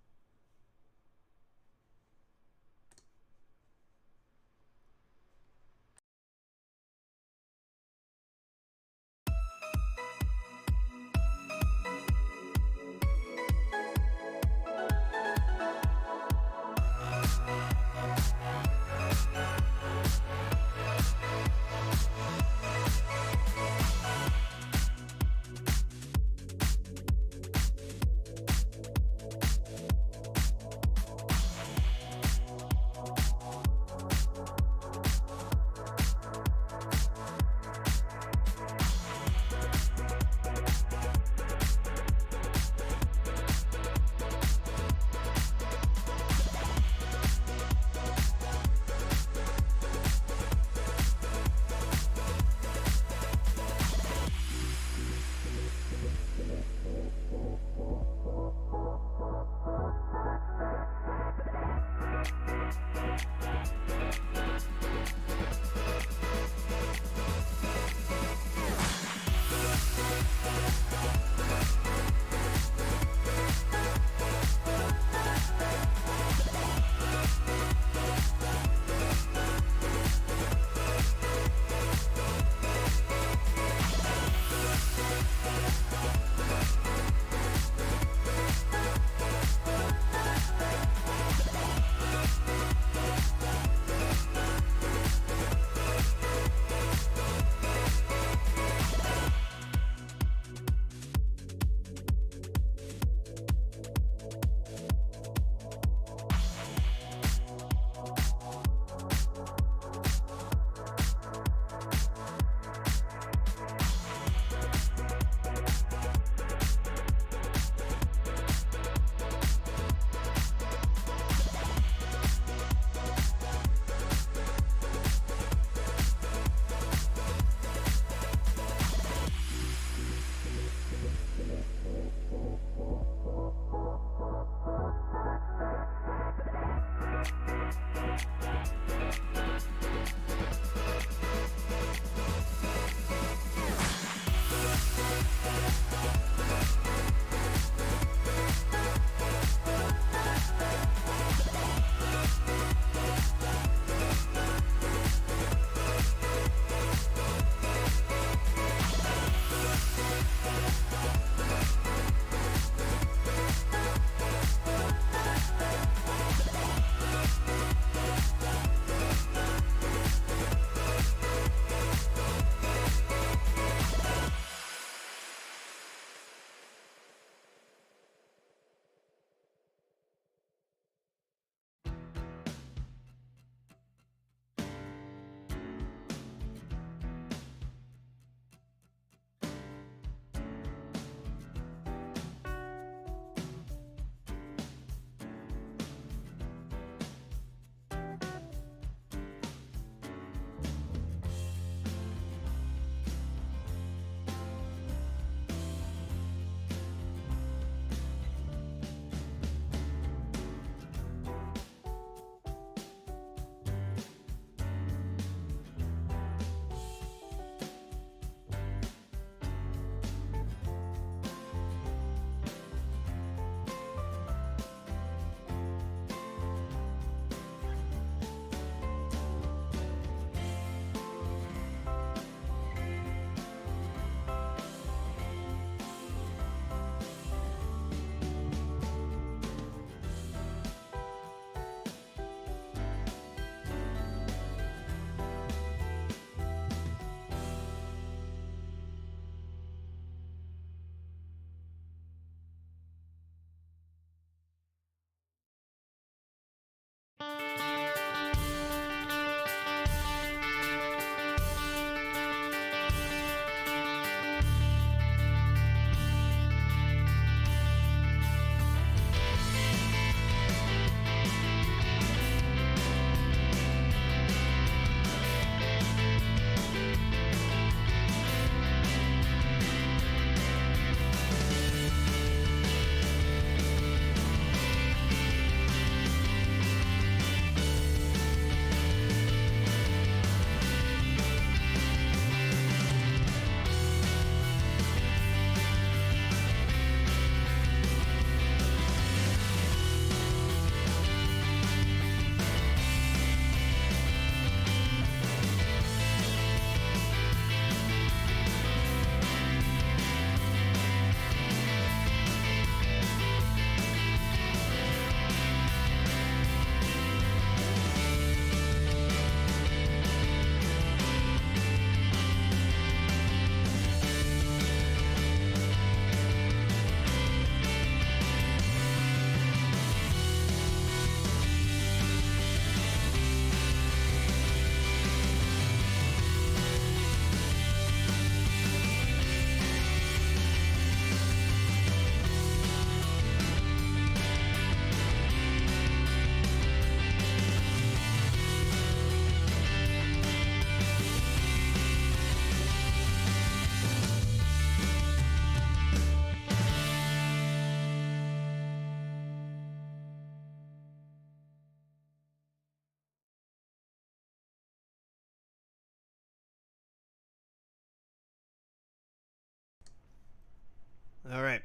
Speaker 1: All right,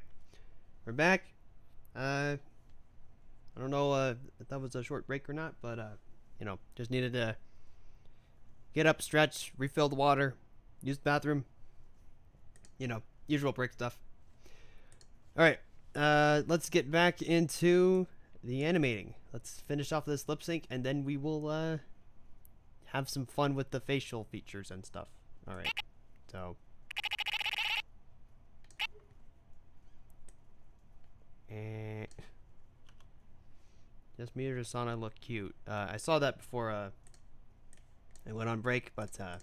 Speaker 1: we're back. I don't know if that was a short break or not, but you know, just needed to get up, stretch, refill the water, use the bathroom. You know, usual break stuff. All right, let's get back into the animating. Let's finish off this lip sync, and then we will have some fun with the facial features and stuff. All right, so. Just me or Sana look cute. I saw that before I went on break, but I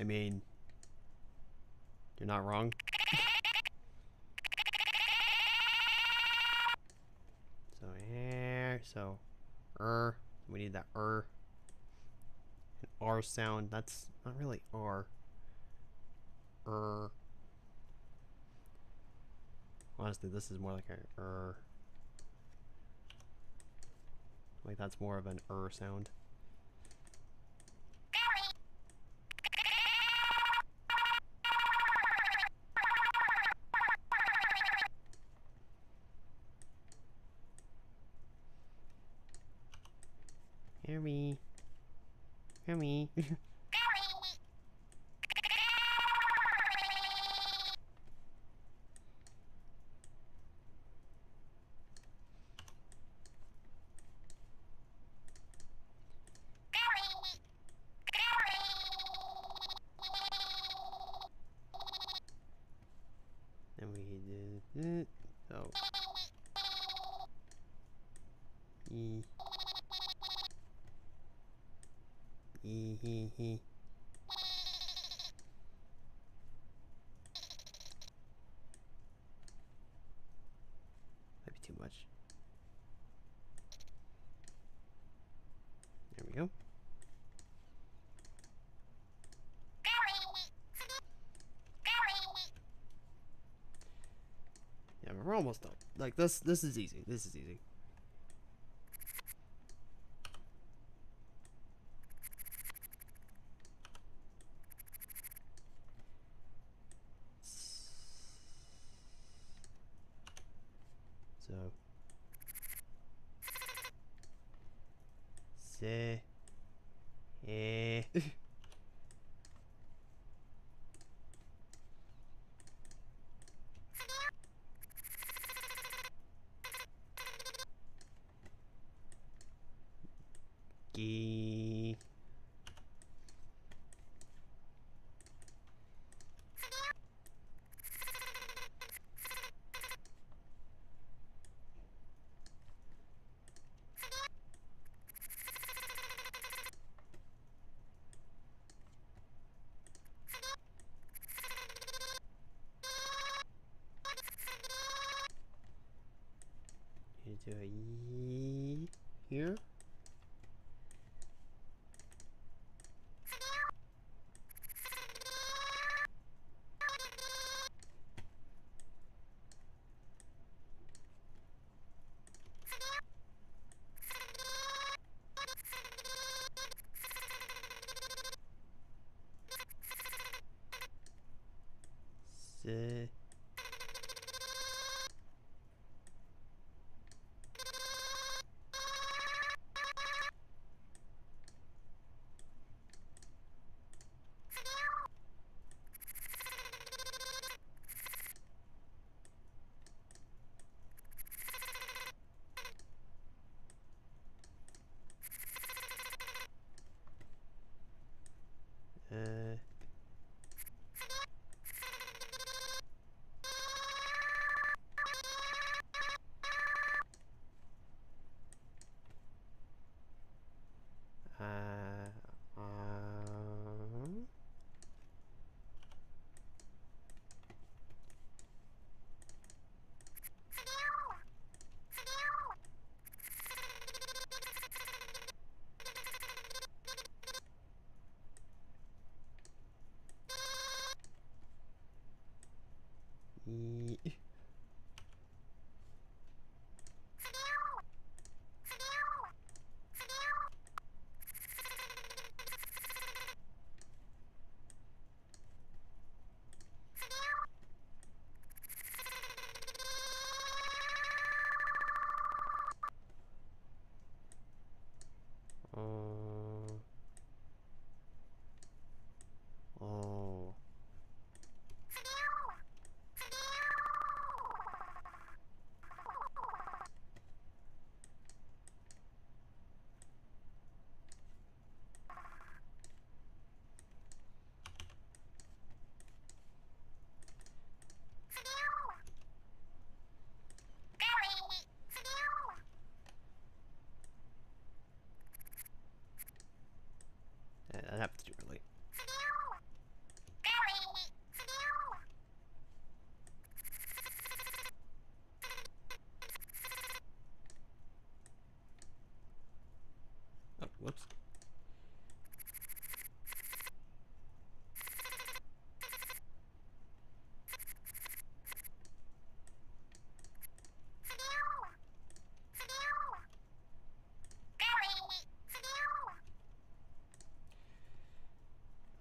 Speaker 1: mean, you're not wrong. So we need that an R sound. That's not really R. Honestly, this is more like a like that's more of an sound. Hear me. Hear me. And we did it. So. He. Might be too much. There we go. Yeah, we're almost done. Like this is easy. This is easy. So se gi you do a e here. Se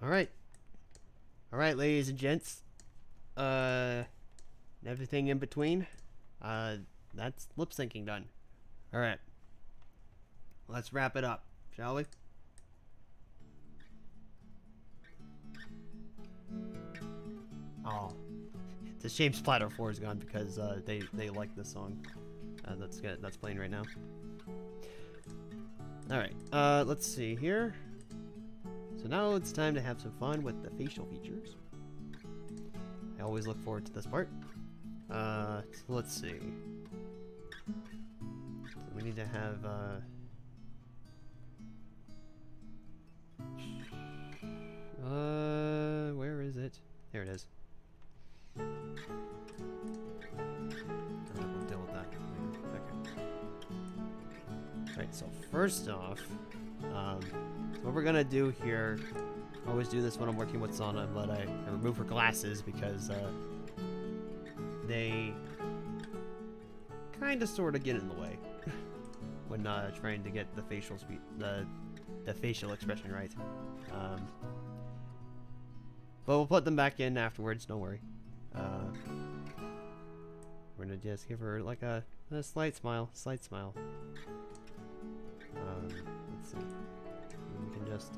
Speaker 1: Alright. Alright, ladies and gents. And everything in between. That's lip syncing done. Alright. Let's wrap it up, shall we? Oh. It's a shame Splatter 4 is gone because they like this song. That's good. That's playing right now. Alright, let's see here. So now it's time to have some fun with the facial features. I always look forward to this part. So let's see. So we need to have, where is it? There it is. We'll deal with that later. Okay. Alright, so first off, so what we're gonna do here, I always do this when I'm working with Sana, but I remove her glasses because they kind of sort of get in the way when trying to get the facial the facial expression right. But we'll put them back in afterwards, don't worry. We're gonna just give her like a slight smile, Let's see. We can just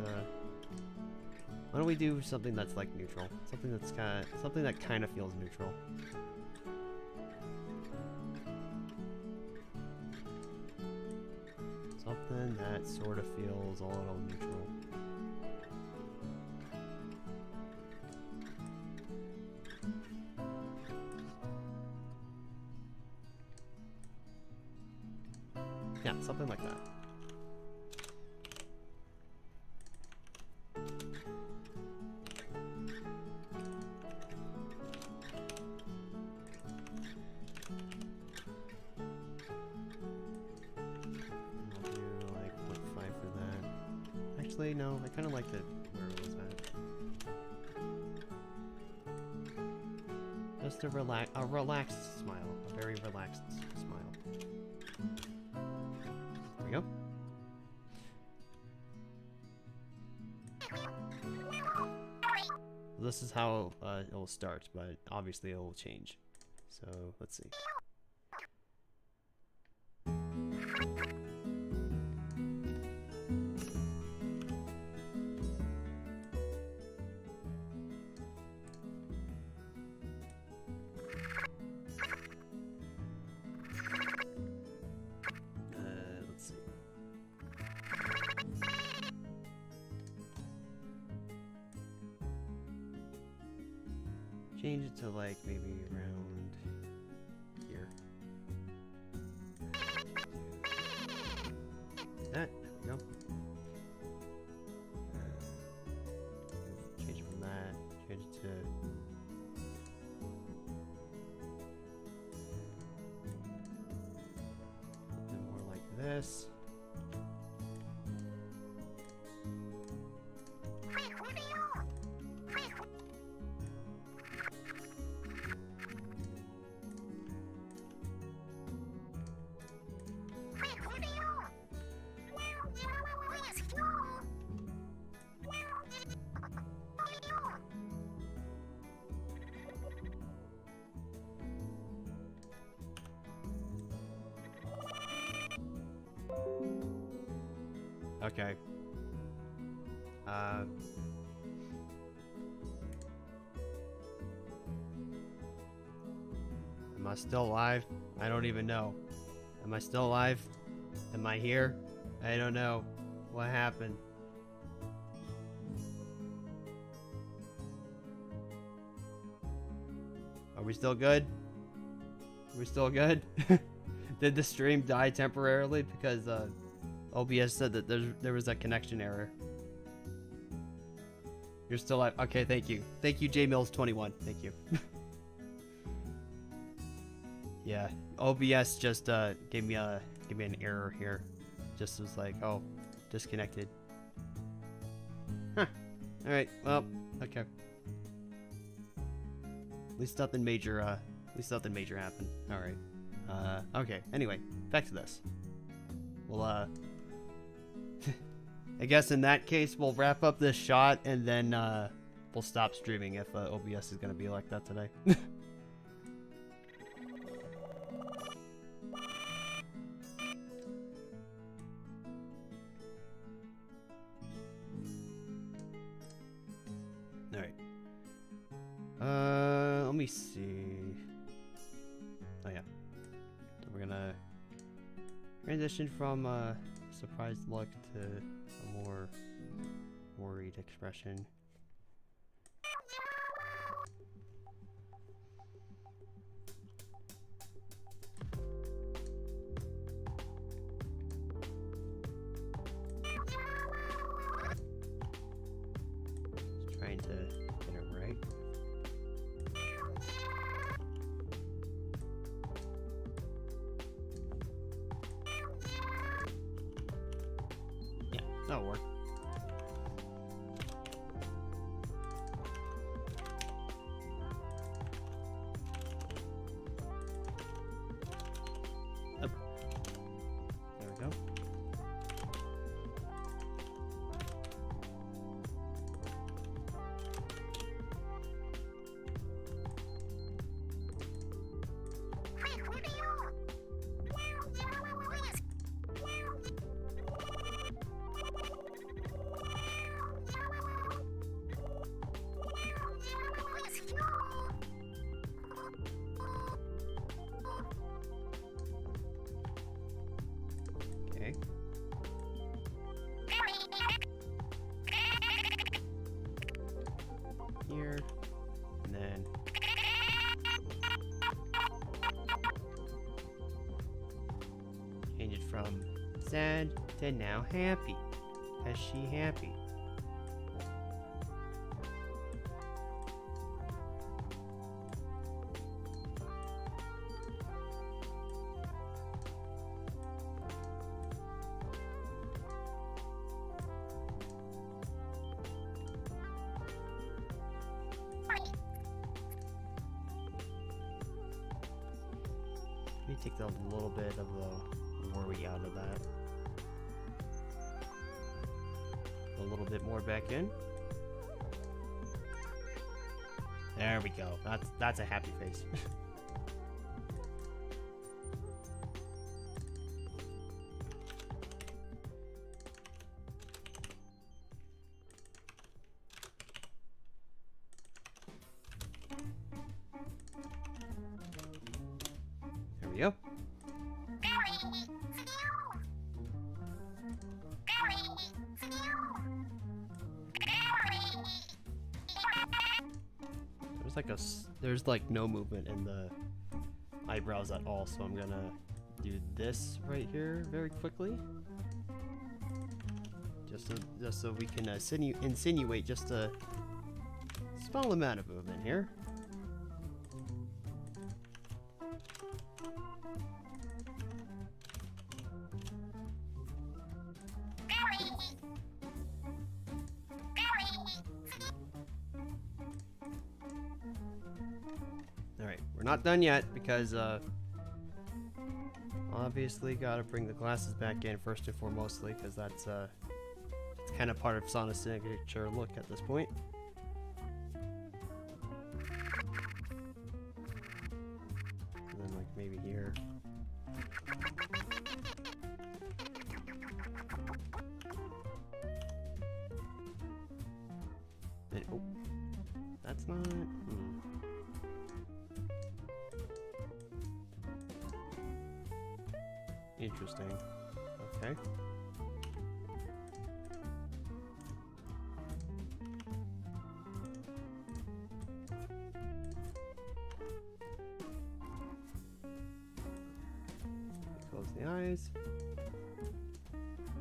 Speaker 1: why don't we do something that's like neutral? Something that kind of feels neutral. Something that sort of feels a little neutral. Yeah, something like that. Actually, no, I kind of liked it where it was at. Just a relaxed smile. A very relaxed smile. There we go. This is how it will start, but obviously it will change. So, let's see. Change it to like maybe around here. That, there we go. Change it from that, change it to something more like this. Okay. Am I still alive? I don't even know. Am I still alive? Am I here? I don't know. What happened? Are we still good? Are we still good? Did the stream die temporarily because OBS said that there was a connection error? You're still alive. Okay, thank you. Thank you, JMills21. Thank you. Yeah, OBS just gave me an error here. Just was like, oh, disconnected. Huh. All right. Well, okay. At least nothing major happened. All right. Okay. Anyway, back to this. Well, I guess in that case, we'll wrap up this shot and then we'll stop streaming if OBS is going to be like that today. Alright. Let me see. Oh yeah. So we're gonna transition from surprised look to a more worried expression. Just trying to get it right. Yeah, that'll work. Up. There we go. Okay. Here, and then change it from sad to now happy. Is she happy? Let me take a little bit of the worry out of that. A little bit more back in. There we go. That's a happy face. There we go. There's like no movement in the eyebrows at all, so I'm gonna do this right here very quickly, just so we can insinuate just a small amount of movement here. Alright, we're not done yet because obviously gotta bring the glasses back in first and foremostly, because that's it's kind of part of Sonic's signature look at this point. And then like maybe here. And, oh, that's not. Interesting. Okay. Close the eyes.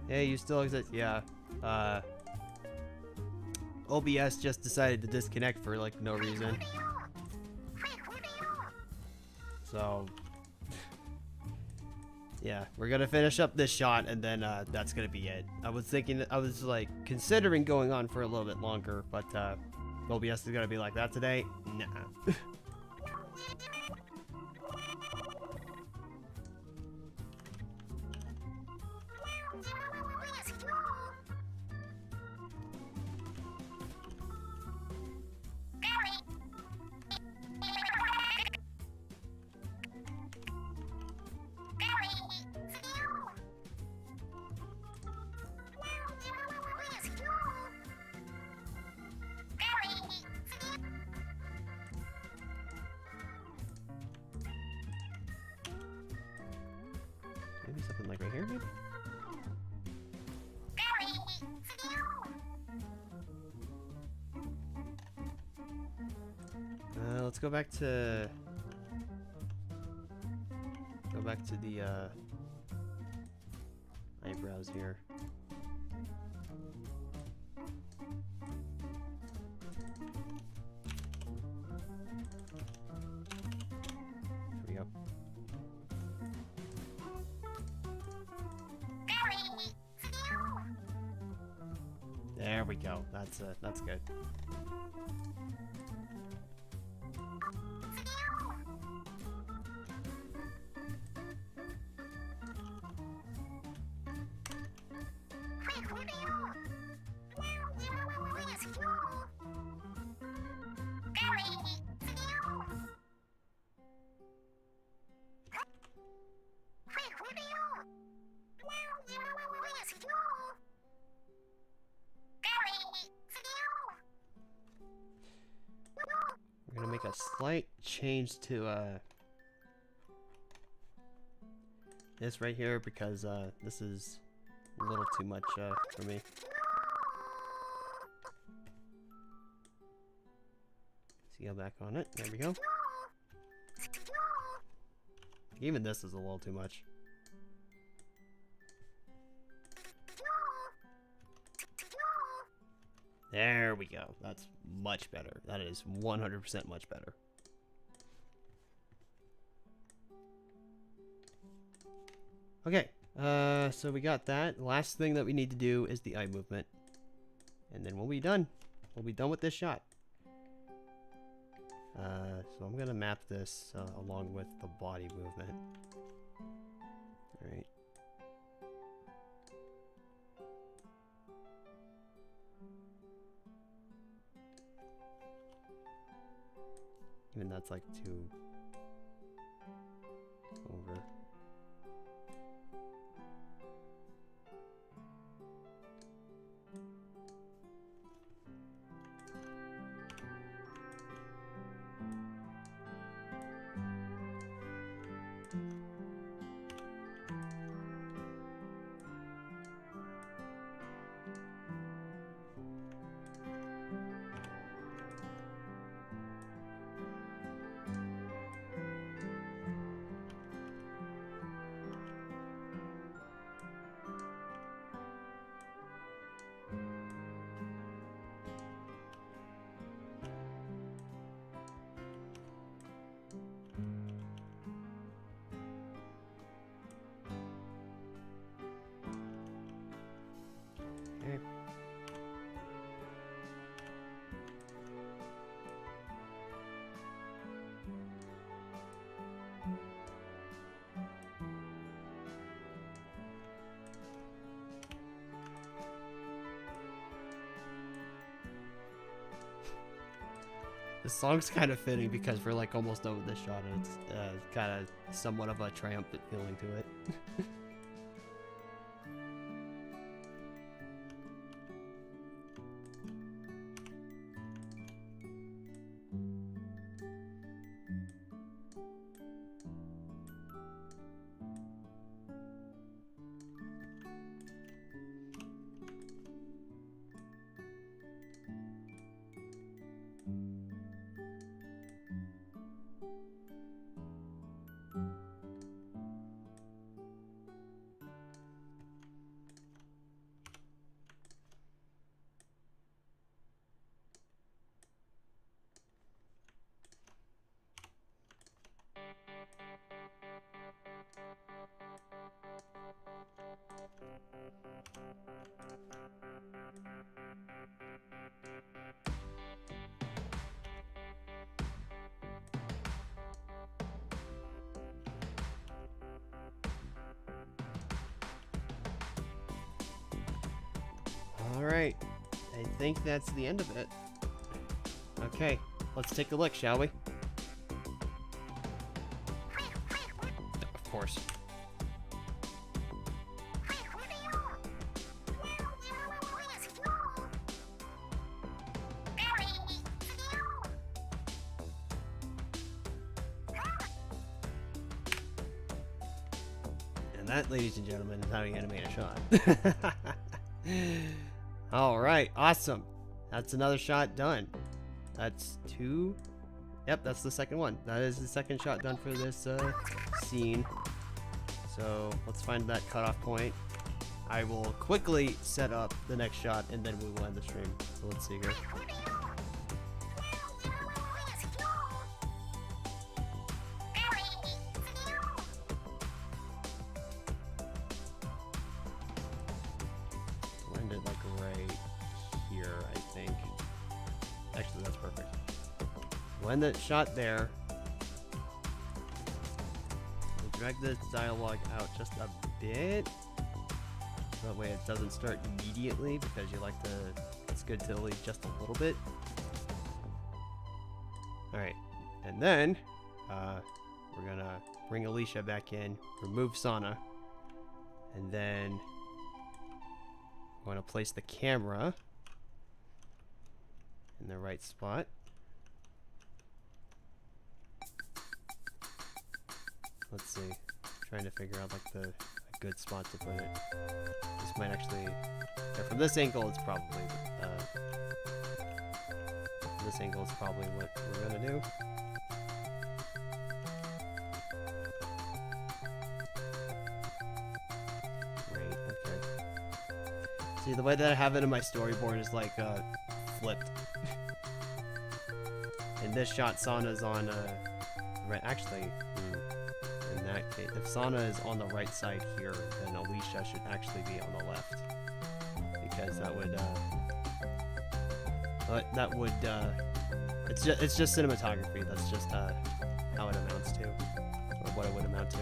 Speaker 1: Hey, you still exist? Yeah. OBS just decided to disconnect for like no reason. So yeah, we're gonna finish up this shot and then that's gonna be it. I was like considering going on for a little bit longer, but OBS is gonna be like that today. Nah. Like right here, maybe? Let's go back to... Go back to the, eyebrows here. There we go. There we go. That's good. We're gonna make a slight change to this right here because this is a little too much for me. Seal back on it. There we go. Even this is a little too much. There we go. That's much better. That is 100% much better. Okay, so we got that. Last thing that we need to do is the eye movement. And then we'll be done. We'll be done with this shot. So I'm gonna map this along with the body movement. Alright. Even that's like too over. Okay. This song's kind of fitting because we're like almost done with this shot and it's kind of somewhat of a triumphant feeling to it. Alright, I think that's the end of it. Okay, let's take a look, shall we? Of course. And that, ladies and gentlemen, is how you animate a shot. All right, awesome. That's another shot done. That's 2. Yep, that's the second one. That is the second shot done for this scene. So let's find that cutoff point. I will quickly set up the next shot and then we will end the stream. So let's see here. We'll end it like right here, I think. Actually, that's perfect. We'll end the shot there. We'll drag the dialogue out just a bit. That way it doesn't start immediately because you like to, it's good to leave just a little bit. Alright, and then we're gonna bring Alicia back in, remove Sana, and then we're gonna place the camera in the right spot. Let's see, trying to figure out like a good spot to put it. This might actually, yeah, from this angle it's probably what we're gonna do. Great, okay. See, the way that I have it in my storyboard is like flipped. In this shot, Sana's on right. Actually, in that case, if Sana is on the right side here, then Alicia should actually be on the left, because that would it's just cinematography. That's just how it amounts to, or what it would amount to.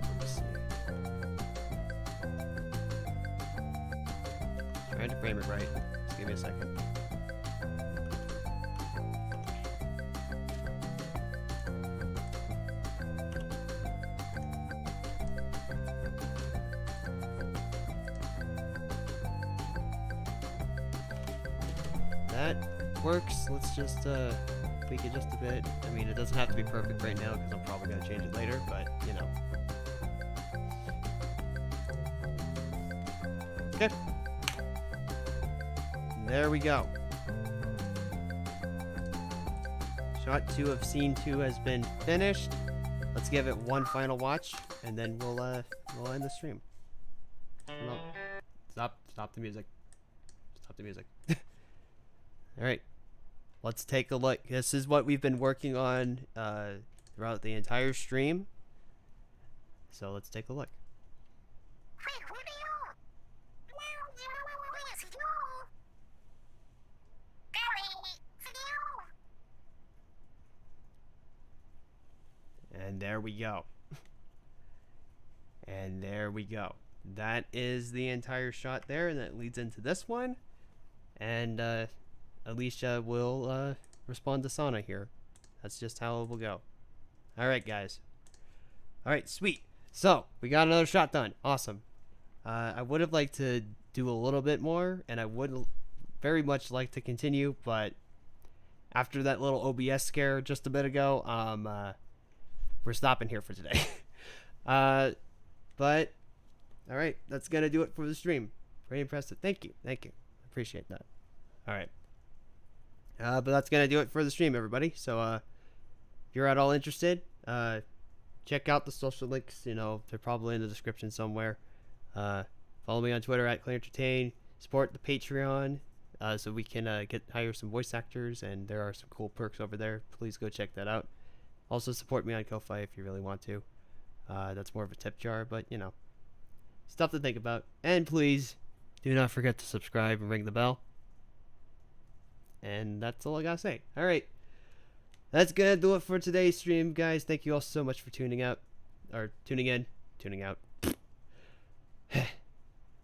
Speaker 1: Let me see. Trying to frame it right. Just give me a second. That works. Let's just tweak it just a bit. I mean, it doesn't have to be perfect right now because I'm probably going to change it later, but you know. Okay. There we go. Shot 2 of scene 2 has been finished. Let's give it one final watch, and then we'll end the stream. No. Stop the music. Stop the music. Alright, let's take a look. This is what we've been working on throughout the entire stream. So let's take a look. And there we go. And there we go. That is the entire shot there, and that leads into this one. And Alicia will respond to Sana here. That's just how it will go. Alright, guys. Alright, sweet. So, we got another shot done. Awesome. I would have liked to do a little bit more, and I would very much like to continue, but after that little OBS scare just a bit ago, we're stopping here for today. But, alright, that's going to do it for the stream. Very impressive. Thank you. Thank you. Appreciate that. Alright. But that's going to do it for the stream, everybody. So, if you're at all interested, check out the social links. You know, they're probably in the description somewhere. Follow me on Twitter at @ClayEntertain. Support the Patreon so we can hire some voice actors, and there are some cool perks over there. Please go check that out. Also, support me on Ko-Fi if you really want to. That's more of a tip jar, but, you know, stuff to think about. And please, do not forget to subscribe and ring the bell. And that's all I gotta say. Alright. That's gonna do it for today's stream, guys. Thank you all so much for tuning out. Or tuning in. Tuning out.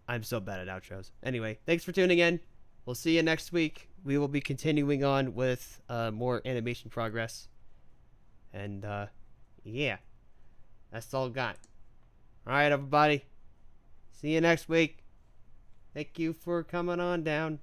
Speaker 1: I'm so bad at outros. Anyway, thanks for tuning in. We'll see you next week. We will be continuing on with more animation progress. And, yeah. That's all I got. Alright, everybody. See you next week. Thank you for coming on down.